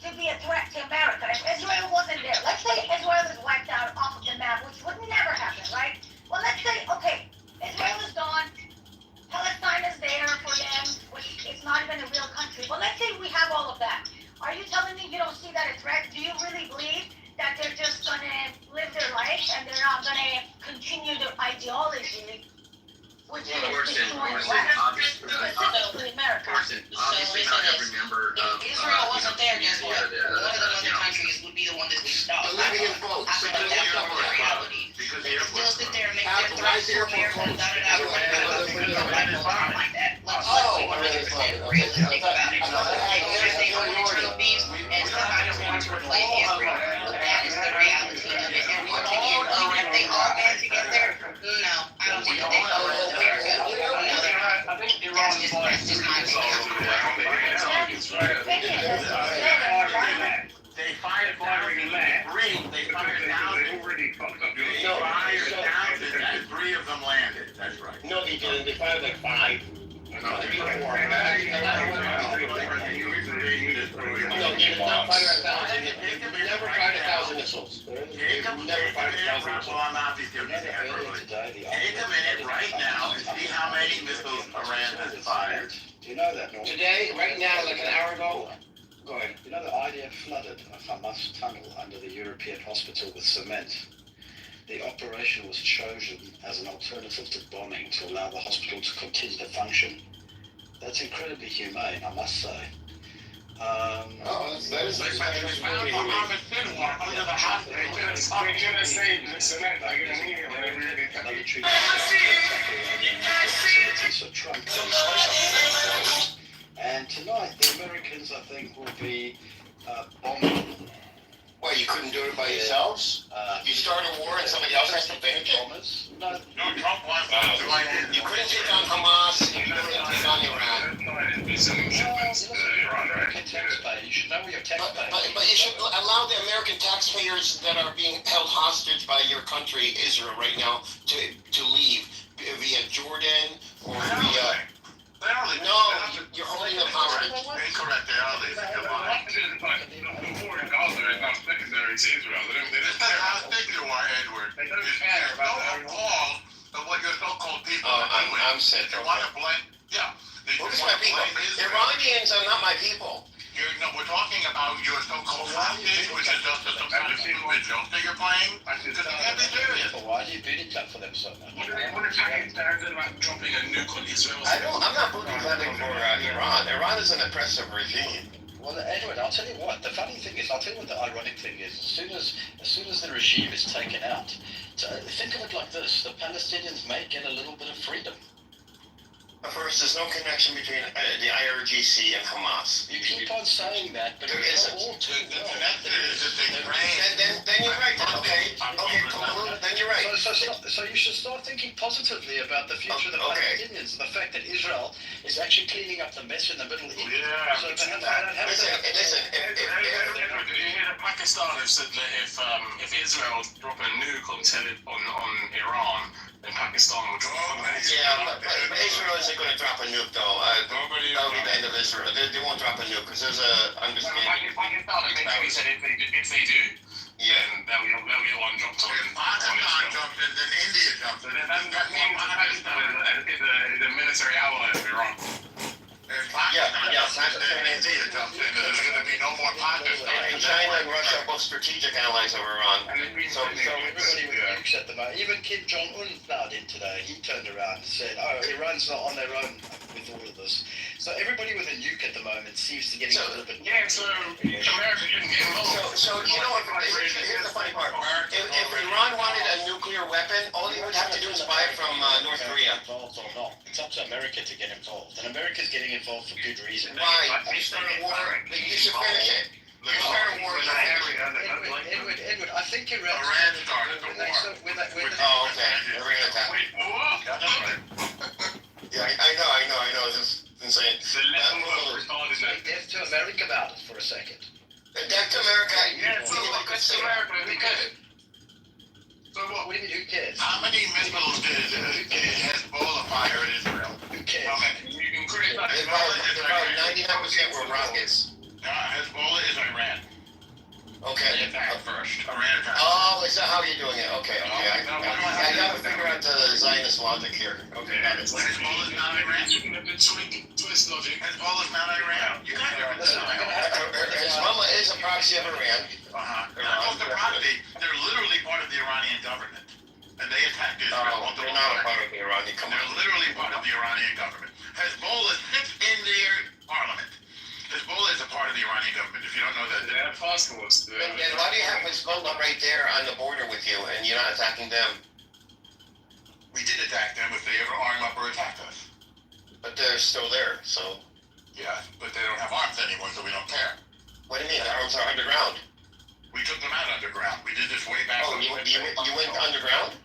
Speaker 10: to be a threat to America? If Israel wasn't there, let's say Israel is wiped out off of the map, which would never happen, right? Well, let's say, okay, Israel is gone, Palestine is there for them, which is not even a real country. Well, let's say we have all of that. Are you telling me you don't see that a threat? Do you really believe that they're just going to live their life and they're not going to continue their ideology? Which is destroying specifically America.
Speaker 4: Obviously not every member of Israel wasn't there, guess what? One of the other countries would be the one that's being stopped.
Speaker 7: Living in boats.
Speaker 4: I think that's the reality. They can still sit there and make their threats to America and like that. Let's understand realistic about it. They are internal beings and somebody's going to replace Israel. That is the reality of it. And once again, even if they all band together, no, I don't think that they go with America.
Speaker 8: I think Iran is
Speaker 4: That's just my opinion.
Speaker 2: They fired down the debris. They fired down three of them landed. That's right.
Speaker 12: No, they didn't. They fired like 5.
Speaker 2: No, they didn't.
Speaker 12: No, they did not fire 1,000. They never fired 1,000 missiles. Never fired 1,000 missiles.
Speaker 2: Well, I'm obviously going to say that early. Take a minute right now and see how many missiles Iran has fired.
Speaker 13: Do you know that, Norman?
Speaker 12: Today, right now, like an hour ago. Go ahead.
Speaker 13: You know the IDF flooded a Hamas tunnel under the European hospital with cement. The operation was chosen as an alternative to bombing to allow the hospital to continue to function. That's incredibly humane, I must say.
Speaker 7: That is
Speaker 8: They found Mohammed bin under the hospital. They should have saved the cement. I get immediately.
Speaker 13: Military so Trump and tonight the Americans, I think, will be bombing.
Speaker 7: Why, you couldn't do it by yourselves? You start a war and somebody else has to finish it?
Speaker 13: Bombers? No,
Speaker 8: Trump wants
Speaker 7: You couldn't take on Hamas, you couldn't take on Iran.
Speaker 14: do some shipments to Iran, right?
Speaker 13: Taxpayer, you should know where your taxpayer
Speaker 12: But you should allow the American taxpayers that are being held hostage by your country, Israel, right now, to leave via Jordan or via. You're holding them hostage.
Speaker 3: Incorrect. They are leaving. You're lying.
Speaker 14: The war in Gaza is not secondary to Israel. They don't care.
Speaker 3: How thick you are, Edward.
Speaker 14: They don't care about
Speaker 3: no appall of what your so-called people are doing.
Speaker 12: I'm sick.
Speaker 3: They want to blame. Yeah.
Speaker 12: Well, this is my people. Iranians are not my people.
Speaker 3: No, we're talking about your so-called hostage, which is just some kind of stupid joke that you're playing. Because you can't be serious.
Speaker 13: Why do you booty clap for them so much?
Speaker 14: What if Pakistan did about dropping a nuke on Israel?
Speaker 12: I'm not booty clapping for Iran. Iran is an oppressive regime.
Speaker 13: Well, Edward, I'll tell you what. The funny thing is, I'll tell you what the ironic thing is. As soon as the regime is taken out, think of it like this: the Palestinians may get a little bit of freedom.
Speaker 12: First, there's no connection between the IRGC and Hamas.
Speaker 13: You keep on saying that, but
Speaker 12: there isn't.
Speaker 3: The connection is that they train.
Speaker 12: Then you're right. Okay, cool. Then you're right.
Speaker 13: So you should start thinking positively about the future of the Palestinians and the fact that Israel is actually cleaning up the mess in the Middle East.
Speaker 3: Yeah.
Speaker 13: So
Speaker 12: listen.
Speaker 14: Did you hear that Pakistan have said that if Israel drop a nuke on Iran, then Pakistan will drop a nuke?
Speaker 12: Yeah, but Israel isn't going to drop a nuke, though. That'll be the end of Israel. They won't drop a nuke because there's a understanding.
Speaker 14: Pakistan basically said if they do, then they'll get one dropped on.
Speaker 3: If Pakistan jumps in, then India jumps in.
Speaker 14: That means Pakistan is a military ally of Iran.
Speaker 3: If Pakistan and India jumps in, there's going to be no more Pakistan.
Speaker 12: And China and Russia are both strategic allies of Iran.
Speaker 13: So everybody with nukes at the moment, even Kim Jong-un plowed in today. He turned around and said, Iran's not on their own with all of this. So everybody with a nuke at the moment seems to get a little bit...
Speaker 14: Yeah, so America shouldn't get involved.
Speaker 12: So you know what, here's the funny part. If Iran wanted a nuclear weapon, all he would have to do is buy it from North Korea.
Speaker 13: Involved or not. It's up to America to get involved. And America's getting involved for good reason.
Speaker 12: Why? You start a war, you should finish it. You start a war in
Speaker 13: Edward, I think Iran
Speaker 3: started the war.
Speaker 12: Oh, okay. Iran attacked. Yeah, I know. This is insane.
Speaker 13: Death to America about it for a second.
Speaker 12: Death to America.
Speaker 14: Yeah, so it's America. We could.
Speaker 3: So what?
Speaker 13: What do you mean, who cares?
Speaker 3: How many missiles did Hezbollah fire in Israel?
Speaker 13: Who cares?
Speaker 3: How many?
Speaker 14: You can criticize
Speaker 12: About 99% were rockets.
Speaker 3: Hezbollah is Iran.
Speaker 12: Okay.
Speaker 14: They attacked first.
Speaker 3: Iran attacked.
Speaker 12: Oh, is that how you're doing it? Okay. I gotta figure out the Zionist logic here. Okay.
Speaker 3: Hezbollah is not Iran.
Speaker 14: Twist logic.
Speaker 3: Hezbollah is not Iran. You got everything.
Speaker 12: Hezbollah is a proxy of Iran.
Speaker 3: They're not just a proxy. They're literally part of the Iranian government. And they attacked Israel.
Speaker 12: They're not a part of the Iranian government.
Speaker 3: They're literally part of the Iranian government. Hezbollah sits in their parliament. Hezbollah is a part of the Iranian government, if you don't know that.
Speaker 14: They have passports.
Speaker 12: And why do you have Hezbollah right there on the border with you and you're not attacking them?
Speaker 3: We did attack them if they ever arm up or attacked us.
Speaker 12: But they're still there, so...
Speaker 3: Yeah, but they don't have arms anymore, so we don't care.
Speaker 12: What do you mean? The arms are underground?
Speaker 3: We took them out underground. We did this way back.
Speaker 12: Oh, you went underground?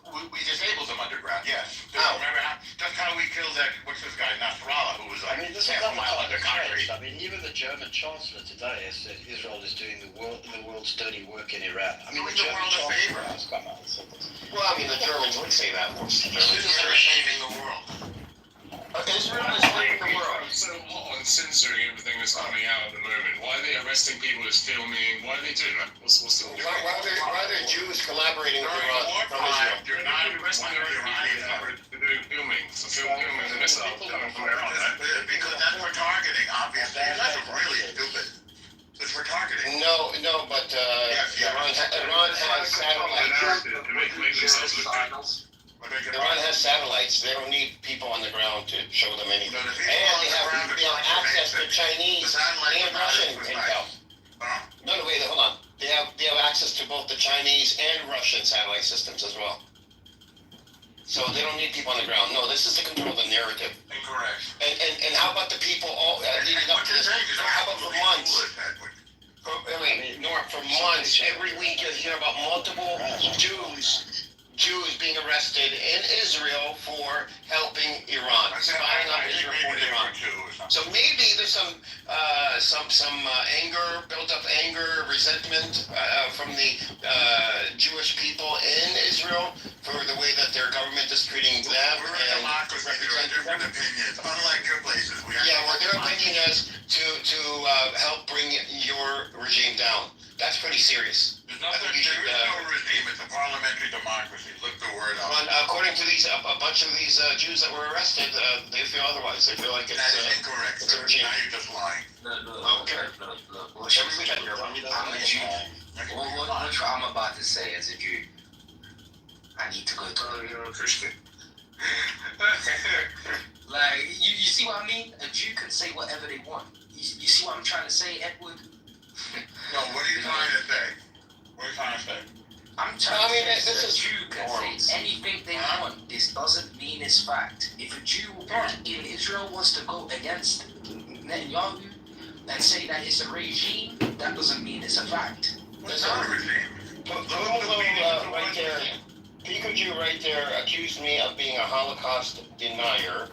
Speaker 3: We disabled them underground, yes.
Speaker 12: How?
Speaker 3: Remember that's how we killed that, what's this guy, Nasrallah, who was like
Speaker 13: this
Speaker 3: half a mile under concrete.
Speaker 13: I mean, even the German Chancellor today has said Israel is doing the world's dirty work in Iran. I mean,
Speaker 3: the German Chancellor
Speaker 13: has come out and said this.
Speaker 12: Well, I mean, the Germans would say that.
Speaker 3: Israel is saving the world.
Speaker 12: Israel is saving the world.
Speaker 14: I'm so hot on censoring everything that's coming out at the moment. Why are they arresting people that's filming? Why are they doing that? What's the
Speaker 12: Why are there Jews collaborating with Iran from Israel?
Speaker 14: You're not arresting the Iranians for doing filming. For filming the missile coming from Iran.
Speaker 3: Because that's for targeting, obviously. That's really stupid. It's for targeting.
Speaker 12: No, but Iran has satellites.
Speaker 14: To make themselves look good.
Speaker 12: Iran has satellites. They don't need people on the ground to show them anything. And they have access to Chinese and Russian intel. No, wait, hold on. They have access to both the Chinese and Russian satellite systems as well. So they don't need people on the ground. No, this is to control the narrative.
Speaker 3: Incorrect.
Speaker 12: And how about the people all leading up to this? How about for months? For months, every week you hear about multiple Jews Jews being arrested in Israel for helping Iran, spying on Israel for Iran. So maybe there's some anger, built up anger, resentment from the Jewish people in Israel for the way that their government is treating them and representing them.
Speaker 3: Opinions, unlike your places.
Speaker 12: Well, their opinion is to help bring your regime down. That's pretty serious.
Speaker 3: There is no regime. It's a parliamentary democracy. Look the word up.
Speaker 12: According to a bunch of these Jews that were arrested, they feel otherwise. They feel like it's
Speaker 3: incorrect.
Speaker 12: It's a regime.
Speaker 3: Now you're just lying.
Speaker 15: Look. I'm a Jew. What I'm about to say as a Jew, I need to go to
Speaker 3: You're a Christian.
Speaker 15: Like, you see what I mean? A Jew can say whatever they want. You see what I'm trying to say, Edward?
Speaker 3: No, what are you trying to say? What are you trying to say?
Speaker 15: I'm trying to say that a Jew can say anything they want. This doesn't mean it's fact. If a Jew in Israel was to go against Netanyahu and say that it's a regime, that doesn't mean it's a fact.
Speaker 3: It's not a regime.
Speaker 12: Right there, Pico Jew right there accused me of being a Holocaust denier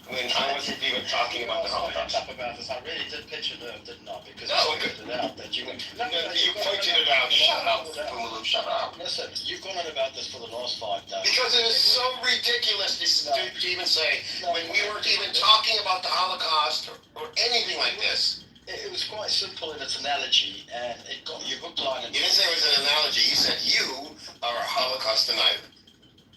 Speaker 12: when I wasn't even talking about the Holocaust.
Speaker 13: About this. I really did pitch a nerve, didn't I? Because
Speaker 12: No,
Speaker 13: I pointed it out that you went.
Speaker 12: You pointed it out. Shut up, Boogaloo, shut up.
Speaker 13: Listen, you've gone on about this for the last 5 days.
Speaker 12: Because it is so ridiculous to even say when we weren't even talking about the Holocaust or anything like this.
Speaker 13: It was quite simple in its analogy, and it got you hook, line, and
Speaker 12: You didn't say it was an analogy. You said you are a Holocaust denier.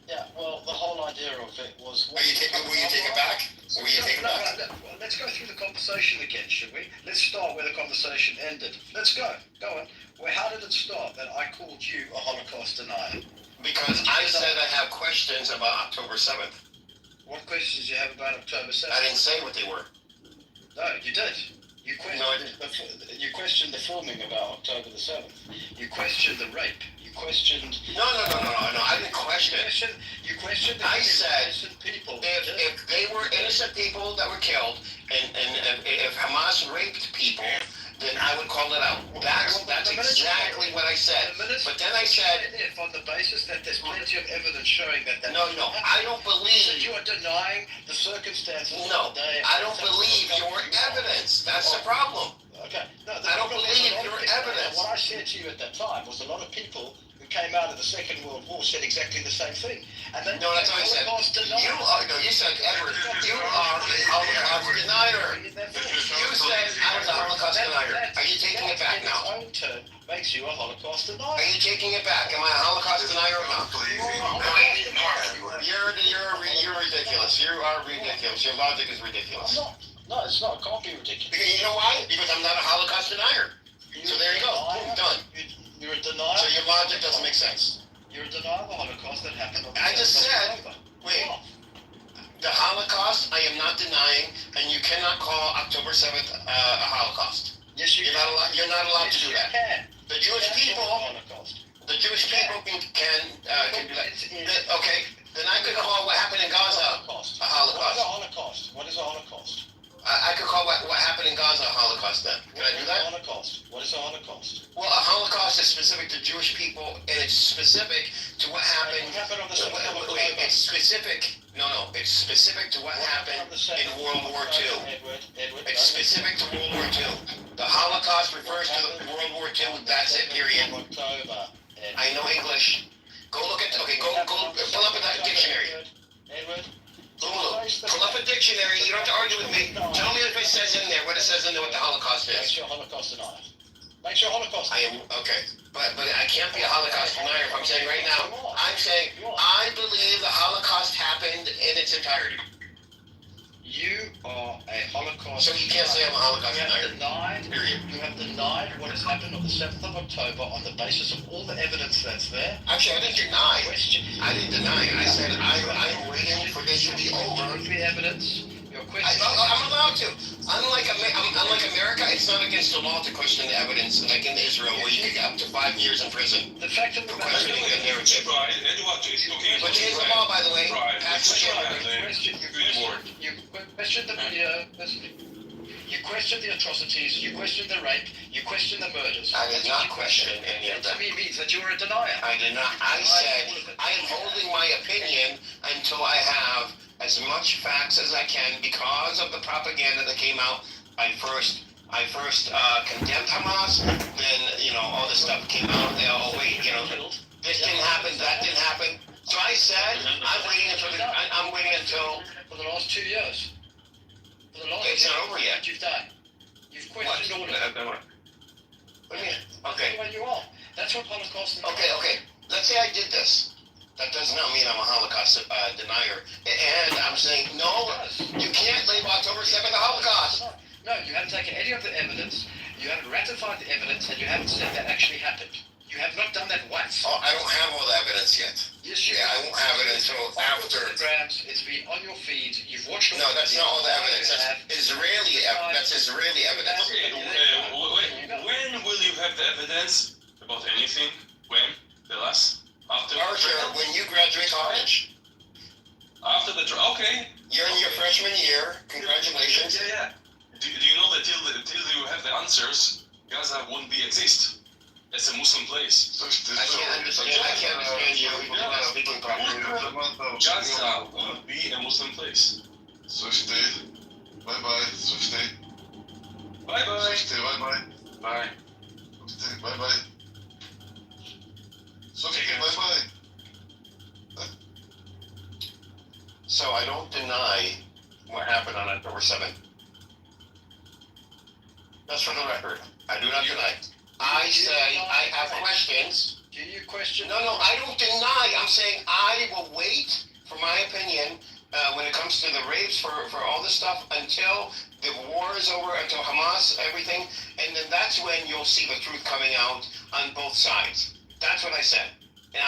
Speaker 13: Yeah, well, the whole idea of it was.
Speaker 12: Will you take it back? Will you take it back?
Speaker 13: Well, let's go through the conversation again, should we? Let's start where the conversation ended. Let's go. Go on. Well, how did it start that I called you a Holocaust denier?
Speaker 12: Because I said I have questions about October 7th.
Speaker 13: What questions do you have about October 7th?
Speaker 12: I didn't say what they were.
Speaker 13: No, you did. You questioned the filming about October the 7th. You questioned the rape. You questioned...
Speaker 12: No, I didn't question it.
Speaker 13: You questioned the
Speaker 12: I said,
Speaker 13: innocent people.
Speaker 12: If they were innocent people that were killed, and if Hamas raped people, then I would call it out. That's exactly what I said. But then I said...
Speaker 13: If on the basis that there's plenty of evidence showing that...
Speaker 12: No, I don't believe...
Speaker 13: So you are denying the circumstances...
Speaker 12: No, I don't believe your evidence. That's the problem.
Speaker 13: Okay. No,
Speaker 12: I don't believe your evidence.
Speaker 13: What I said to you at that time was a lot of people who came out of the Second World War said exactly the same thing. And then
Speaker 12: no, that's what I said. You said, Edward, you are a Holocaust denier. You said I was a Holocaust denier. Are you taking it back now?
Speaker 13: Its own term makes you a Holocaust denier.
Speaker 12: Are you taking it back? Am I a Holocaust denier or not? You're ridiculous. You are ridiculous. Your logic is ridiculous.
Speaker 13: No, it's not. It can't be ridiculous.
Speaker 12: Because you know why? Because I'm not a Holocaust denier. So there you go. Boom, done.
Speaker 13: You're a denier.
Speaker 12: So your logic doesn't make sense.
Speaker 13: You're a denier of the Holocaust that happened on the
Speaker 12: I just said, wait, the Holocaust I am not denying, and you cannot call October 7th a Holocaust.
Speaker 13: Yes,
Speaker 12: You're not allowed to do that. The Jewish people can do that. Okay, then I could call what happened in Gaza a Holocaust.
Speaker 13: What is a Holocaust?
Speaker 12: I could call what happened in Gaza a Holocaust then. Can I do that?
Speaker 13: What is a Holocaust?
Speaker 12: Well, a Holocaust is specific to Jewish people, and it's specific to what happened. It's specific. No, it's specific to what happened in World War II. It's specific to World War II. The Holocaust refers to the World War II. That's it. Period. I know English. Go look at. Okay, go pull up a dictionary. Pull up a dictionary. You don't have to argue with me. Tell me if it says in there what it says in there what the Holocaust is.
Speaker 13: Makes you a Holocaust denier. Makes you a Holocaust
Speaker 12: I
Speaker 13: denier.
Speaker 12: am okay, but I can't be a Holocaust denier if I'm saying right now. I'm saying I believe the Holocaust happened in its entirety.
Speaker 13: You are a Holocaust.
Speaker 12: So you can't say I'm a Holocaust denier.
Speaker 13: You have denied what has happened on the 7th of October on the basis of all the evidence that's there.
Speaker 12: Actually, I didn't deny. I didn't deny it. I said I'm waiting for this to be over.
Speaker 13: The evidence. Your question.
Speaker 12: I'm allowed to. Unlike America, it's not against the law to question the evidence, like in Israel, where you get up to 5 years in prison
Speaker 13: the fact of
Speaker 12: for questioning the narrative. But change the law, by the way.
Speaker 13: You questioned the video. You questioned the atrocities, you questioned the rape, you questioned the murders.
Speaker 12: I did not question any of
Speaker 13: That
Speaker 12: them.
Speaker 13: to me means that you were a denier.
Speaker 12: I did not. I said I am holding my opinion until I have as much facts as I can because of the propaganda that came out. I first condemned Hamas, then all this stuff came out. Oh wait, this didn't happen, that didn't happen. So I said I'm waiting until
Speaker 13: for the last 2 years. For the last
Speaker 12: it's not over yet.
Speaker 13: You've done. You've questioned all of it.
Speaker 12: What do you mean? Okay.
Speaker 13: That's where you are. That's what Holocaust is.
Speaker 12: Okay. Let's say I did this. That does not mean I'm a Holocaust denier. And I'm saying, no, you can't label October 7th a Holocaust.
Speaker 13: No, you haven't taken any of the evidence, you haven't ratified the evidence, and you haven't said that actually happened. You have not done that once.
Speaker 12: Oh, I don't have all the evidence yet.
Speaker 13: Yes, you
Speaker 12: I won't have it until after.
Speaker 13: It's been on your feed, you've watched all
Speaker 12: No, that's not all the evidence. That's Israeli evidence.
Speaker 8: Okay, when will you have the evidence about anything? When? Tell us. After
Speaker 12: when you graduate college.
Speaker 8: After the okay.
Speaker 12: You're in your freshman year. Congratulations.
Speaker 8: Yeah. Do you know that till you have the answers, Gaza won't exist? It's a Muslim place.
Speaker 12: I can't understand you. You're not speaking properly.
Speaker 8: Gaza will be a Muslim place.
Speaker 16: Слушайте, bye-bye, слушайте.
Speaker 8: Bye-bye.
Speaker 16: Слушайте, bye-bye.
Speaker 8: Bye.
Speaker 16: Слушайте, bye-bye. Слушайте, bye-bye.
Speaker 12: So I don't deny what happened on October 7th. That's for the record. I do not deny. I say I have questions.
Speaker 13: Do you question?
Speaker 12: No, I don't deny. I'm saying I will wait for my opinion when it comes to the rapes, for all this stuff, until the war is over, until Hamas, everything, and then that's when you'll see the truth coming out on both sides. That's what I said. And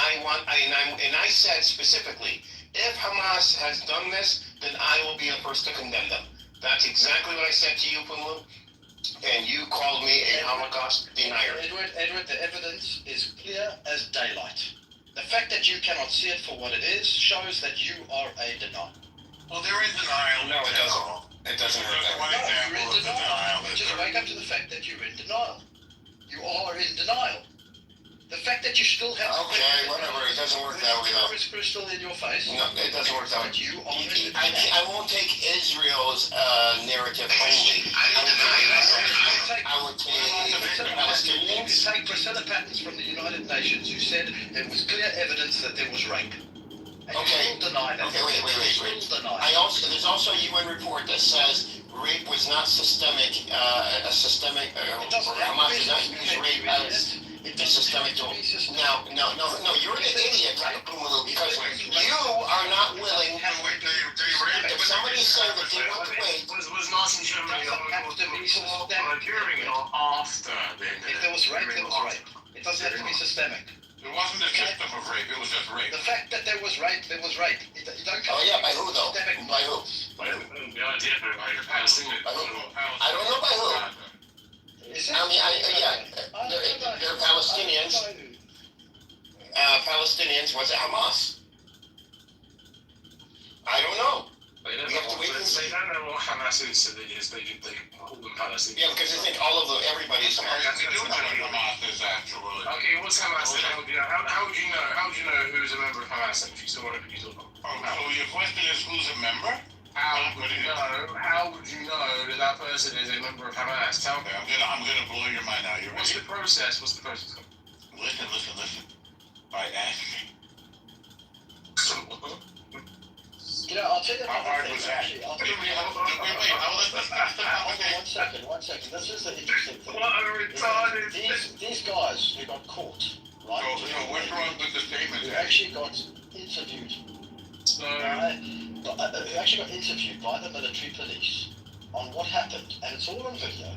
Speaker 12: I said specifically, if Hamas has done this, then I will be the first to condemn them. That's exactly what I said to you, Pumu. And you called me a Holocaust denier.
Speaker 13: Edward, the evidence is clear as daylight. The fact that you cannot see it for what it is shows that you are a denier.
Speaker 16: Well, there is denial.
Speaker 12: No, it doesn't. It doesn't work that way.
Speaker 13: No, you're in denial. Just wake up to the fact that you're in denial. You are in denial. The fact that you still have...
Speaker 12: Okay, whatever. It doesn't work that way, though.
Speaker 13: It's crystal in your face.
Speaker 12: No, it doesn't work that way.
Speaker 13: You are in
Speaker 12: I won't take Israel's narrative only. I would take Palestinians.
Speaker 13: You take Priscilla Patton from the United Nations, who said there was clear evidence that there was rape. And
Speaker 12: Okay.
Speaker 13: you still deny that.
Speaker 12: Okay, wait.
Speaker 13: Still deny
Speaker 12: There's also a UN report that says rape was not systemic. Hamas did not use rape as a systemic tool. No, you're an idiot, because you are not willing. If somebody said that they want to wait,
Speaker 14: Was Nazi Germany before, during, or after the
Speaker 13: If there was rape, there was rape. It doesn't have to be systemic.
Speaker 16: It wasn't a system of rape, it was just rape.
Speaker 13: The fact that there was rape, there was rape. You don't
Speaker 12: oh yeah, by who though?
Speaker 13: Systemic.
Speaker 12: By who?
Speaker 14: the idea of the Palestinian.
Speaker 12: I don't know by who. They're Palestinians. Palestinians, was it Hamas? I don't know.
Speaker 14: They
Speaker 12: We have to wait and see.
Speaker 14: don't know what Hamas is, so they call them Palestinians.
Speaker 12: Yeah, because they think everybody's Hamas.
Speaker 14: Okay, what's Hamas then? How would you know who's a member of Hamas then, if you still want to be talking about?
Speaker 16: So your question is who's a member?
Speaker 14: How would you know that that person is a member of Hamas? Tell me.
Speaker 16: I'm gonna blow your mind now. You
Speaker 14: What's
Speaker 16: ready?
Speaker 14: the process? Listen.
Speaker 16: Listen. By asking.
Speaker 13: I'll tell you
Speaker 16: How hard
Speaker 13: another
Speaker 16: was
Speaker 13: thing,
Speaker 16: that?
Speaker 13: actually. This is the interesting thing.
Speaker 14: What a retarded...
Speaker 13: These guys who got caught, right?
Speaker 16: So what's wrong with the statement?
Speaker 13: Who actually got interviewed. Who actually got interviewed by the military police on what happened, and it's all on video,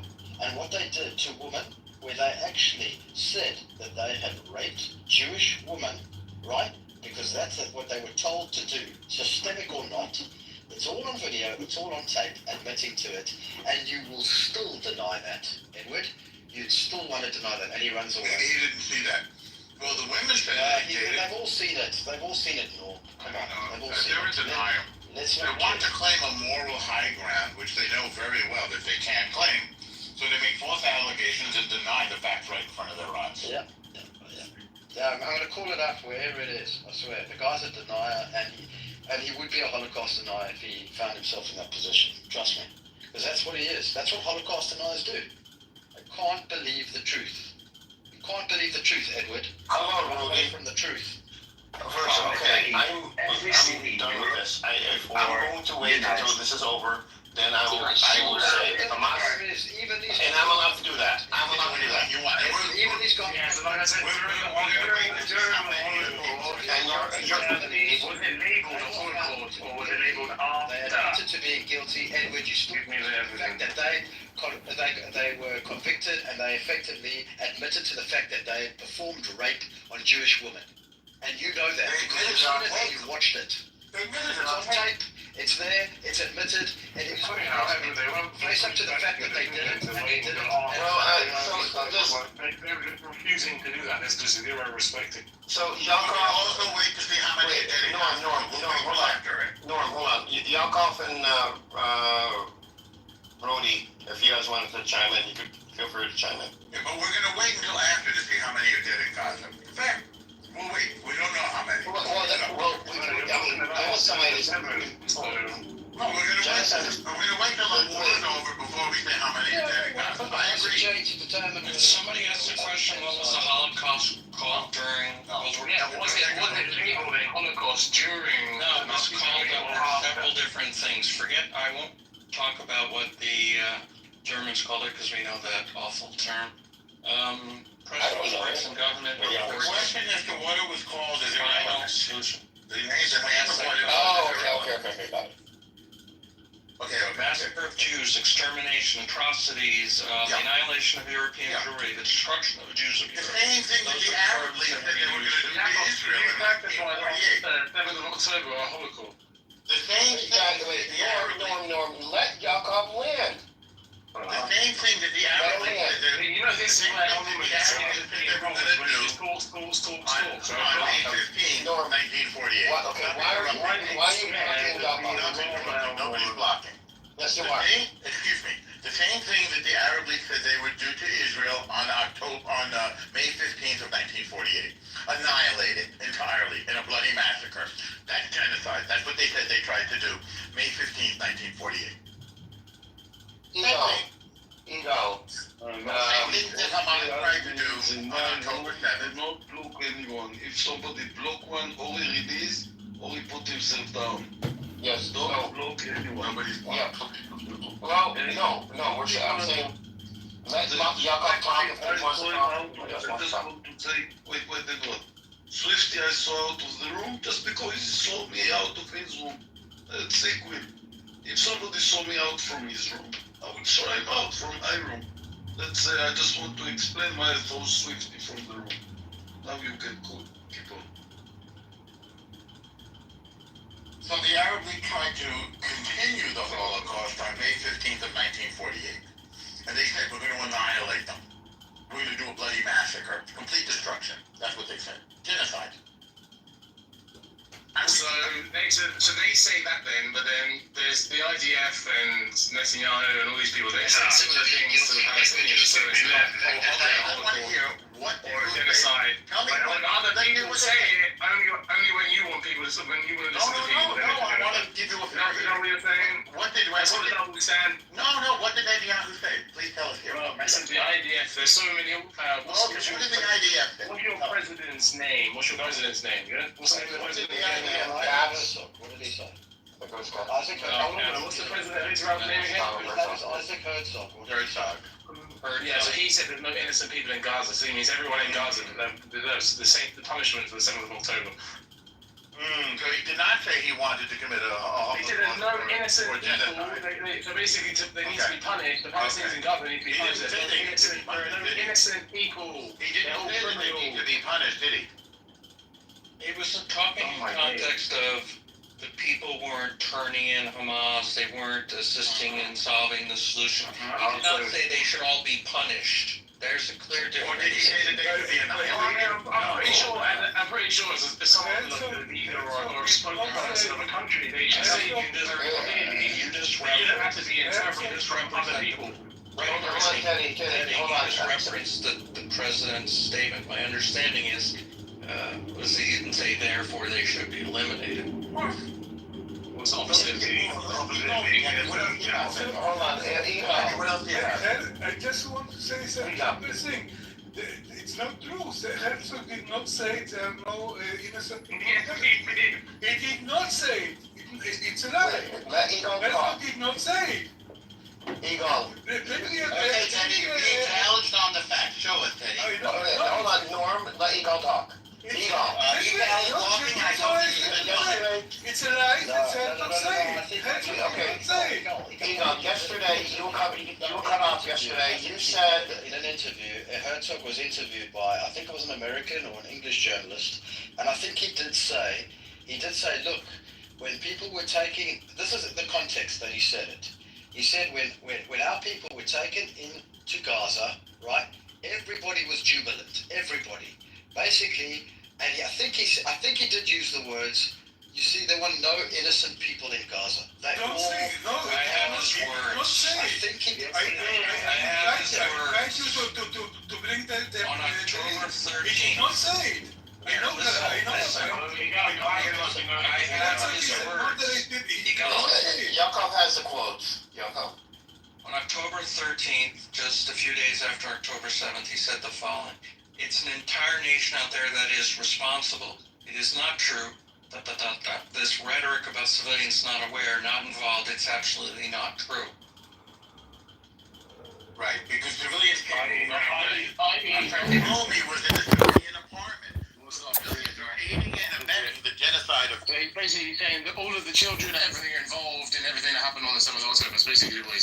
Speaker 13: and what they did to women, where they actually said that they had raped Jewish women, right? Because that's what they were told to do, systemic or not. It's all on video, it's all on tape, admitting to it, and you will still deny that, Edward. You'd still want to deny that, and he runs away.
Speaker 16: He didn't see that. Well, the women said
Speaker 13: They've all seen it. They've all seen it, Norm. Come on, they've all seen
Speaker 16: they're in
Speaker 13: it.
Speaker 16: denial.
Speaker 13: Let's
Speaker 16: They
Speaker 13: not
Speaker 16: want
Speaker 13: kid.
Speaker 16: to claim a moral high ground, which they know very well that they can't claim. So they make false allegations and deny the facts right in front of their eyes.
Speaker 13: Yeah. I'm going to call it out wherever it is. I swear, the guy's a denier, and he would be a Holocaust denier if he found himself in that position. Trust me, because that's what he is. That's what Holocaust deniers do. They can't believe the truth. You can't believe the truth, Edward.
Speaker 12: Come on,
Speaker 13: Run
Speaker 12: Rudy.
Speaker 13: away from the truth.
Speaker 12: First, okay, I'm done with this. I'm going to wait until this is over. Then I will say Hamas, and I'm allowed to do that. I'm allowed to do that.
Speaker 13: Even these guys.
Speaker 14: Was it labeled a Holocaust or was it labeled after?
Speaker 13: They admitted to being guilty. Edward, you spoke to the fact that they were convicted and they effectively admitted to the fact that they had performed rape on Jewish women. And you know that because you've seen it and you've watched it. It's on tape, it's there, it's admitted, and it's face up to the fact that they did it, and they did it.
Speaker 14: They were refusing to do that. There's just zero respecting.
Speaker 12: So y'all
Speaker 16: also wait to see how many are getting
Speaker 12: Norm, hold on. Yakov and Brody, if you guys wanted to chime in, you could feel free to chime in.
Speaker 16: Yeah, but we're going to wait until after to see how many are dead in Gaza. Fair. We'll wait. We don't know how many.
Speaker 12: I want somebody to...
Speaker 16: No, we're going to wait till the war's over before we say how many are dead in Gaza. I agree.
Speaker 17: If somebody asked the question, what was the Holocaust called during World War II?
Speaker 14: Yeah, was it labeled a Holocaust during?
Speaker 17: No, it was called several different things. I won't talk about what the Germans called it because we know that awful term. President Nixon government
Speaker 16: The question as to what it was called is irrelevant.
Speaker 17: solution.
Speaker 16: The name of what it was.
Speaker 12: Oh, okay, got it.
Speaker 16: Okay,
Speaker 17: Massacre of Jews, extermination, atrocities, the annihilation of European Jewry, the destruction of the Jews of
Speaker 16: The
Speaker 17: Europe.
Speaker 16: same thing that the Arab League said they were going to do to Israel in 1948.
Speaker 14: 7th of October, a Holocaust.
Speaker 16: The same thing.
Speaker 12: Norm, let Yakov win.
Speaker 16: The same thing that the Arab League said that
Speaker 14: You know, this is where
Speaker 16: they were going to do
Speaker 14: talks.
Speaker 16: on May 15th, 1948.
Speaker 12: Okay, why are you blocking Yakov?
Speaker 16: Nobody's blocking.
Speaker 12: Yes, you are.
Speaker 16: The same thing that the Arab League said they would do to Israel on May 15th of 1948. Annihilate it entirely in a bloody massacre. That's genocide. That's what they said they tried to do. May 15th, 1948.
Speaker 12: Ego.
Speaker 16: Same thing that Hamas tried to do on October 7th.
Speaker 18: Not block anyone. If somebody block one, or he release, or he put himself down.
Speaker 12: Yes,
Speaker 18: Don't block anyone.
Speaker 16: Nobody's blocking.
Speaker 12: Well, no, I'm saying, let Yakov talk if he wants to talk.
Speaker 18: I just want to say, wait, Edward. Swiftly I saw out of the room just because he saw me out of his room. Let's say quick. If somebody saw me out from his room, I would saw him out from my room. Let's say I just want to explain why I saw Swiftly from the room. Now you can keep on.
Speaker 16: So the Arab League tried to continue the Holocaust on May 15th of 1948. And they said, we're going to annihilate them. We're going to do a bloody massacre. Complete destruction. That's what they said. Genocide.
Speaker 14: So they say that then, but then there's the IDF and Netanyahu and all these people. They say similar things to the Palestinians. So it's not or genocide. Other people say it only when you want people to when you want to listen to people.
Speaker 16: No, I want to give you a fair.
Speaker 14: You know what you're saying?
Speaker 16: What did
Speaker 14: double stand?
Speaker 16: No, what did Netanyahu say? Please tell us here.
Speaker 14: Well, listen to the IDF. There's so many.
Speaker 16: What did the IDF say?
Speaker 14: What's your president's name? What's your president's name? Yeah? What's the name of the president?
Speaker 13: What did he say?
Speaker 14: Isaac Herzog. What's the president of Israel's name again?
Speaker 13: That was Isaac Herzog.
Speaker 14: Yeah, so he said there's no innocent people in Gaza, so he means everyone in Gaza deserves the same punishment for the 7th of October.
Speaker 16: So he did not say he wanted to commit a
Speaker 14: He said there's no innocent people. So basically, they need to be punished. The Palestinians in Gaza need to be punished. There's no innocent people.
Speaker 16: He didn't say that they need to be punished, did he?
Speaker 17: It was talking in context of the people weren't turning in Hamas, they weren't assisting in solving the solution. He did not say they should all be punished. There's a clear
Speaker 3: Or did he say that they could be annihilated?
Speaker 14: I'm pretty sure if someone like the leader or spokesperson of a country, they should say you just have to be interpreted from other people.
Speaker 12: Teddy, hold on.
Speaker 17: You just referenced the president's statement. My understanding is, was he didn't say therefore they should be eliminated.
Speaker 14: What's opposite?
Speaker 12: Hold on,
Speaker 3: What else do you have?
Speaker 8: I just want to say something. Thing. It's not true. Herzog did not say there are no innocent people. He did not say it. It's a lie.
Speaker 12: Let Eagle talk.
Speaker 8: Herzog did not say it.
Speaker 12: Eagle.
Speaker 3: Okay, Teddy, you're being challenged on the facts. Show us, Teddy.
Speaker 12: Hold on, Norm. Let Eagle talk. Eagle.
Speaker 8: It's a lie. Herzog said it. Herzog say it.
Speaker 12: Eagle, yesterday, you were cut off yesterday. You said
Speaker 13: in an interview, Herzog was interviewed by, I think it was an American or an English journalist, and I think he did say, look, when people were taking, this is the context that he said it. He said when our people were taken into Gaza, right, everybody was jubilant, everybody. Basically, and I think he did use the words, you see, there were no innocent people in Gaza. They
Speaker 8: Don't
Speaker 13: all,
Speaker 8: say it. No,
Speaker 17: I have his words.
Speaker 8: Don't say
Speaker 13: I
Speaker 8: it.
Speaker 13: think he did.
Speaker 17: I have his
Speaker 8: I
Speaker 17: words.
Speaker 8: to bring the
Speaker 17: On October
Speaker 8: he did
Speaker 17: 13th.
Speaker 8: not say it. I know that.
Speaker 12: Yakov has the quotes. Yakov.
Speaker 17: On October 13th, just a few days after October 7th, he said the following. It's an entire nation out there that is responsible. It is not true. This rhetoric about civilians not aware, not involved, it's absolutely not true.
Speaker 3: Right, because civilians can't move around. Romy was in a civilian apartment. Civilians are aiding and abetting the genocide of.
Speaker 14: So he's basically saying that all of the children, everything involved in everything that happened on the 7th of October is basically what he's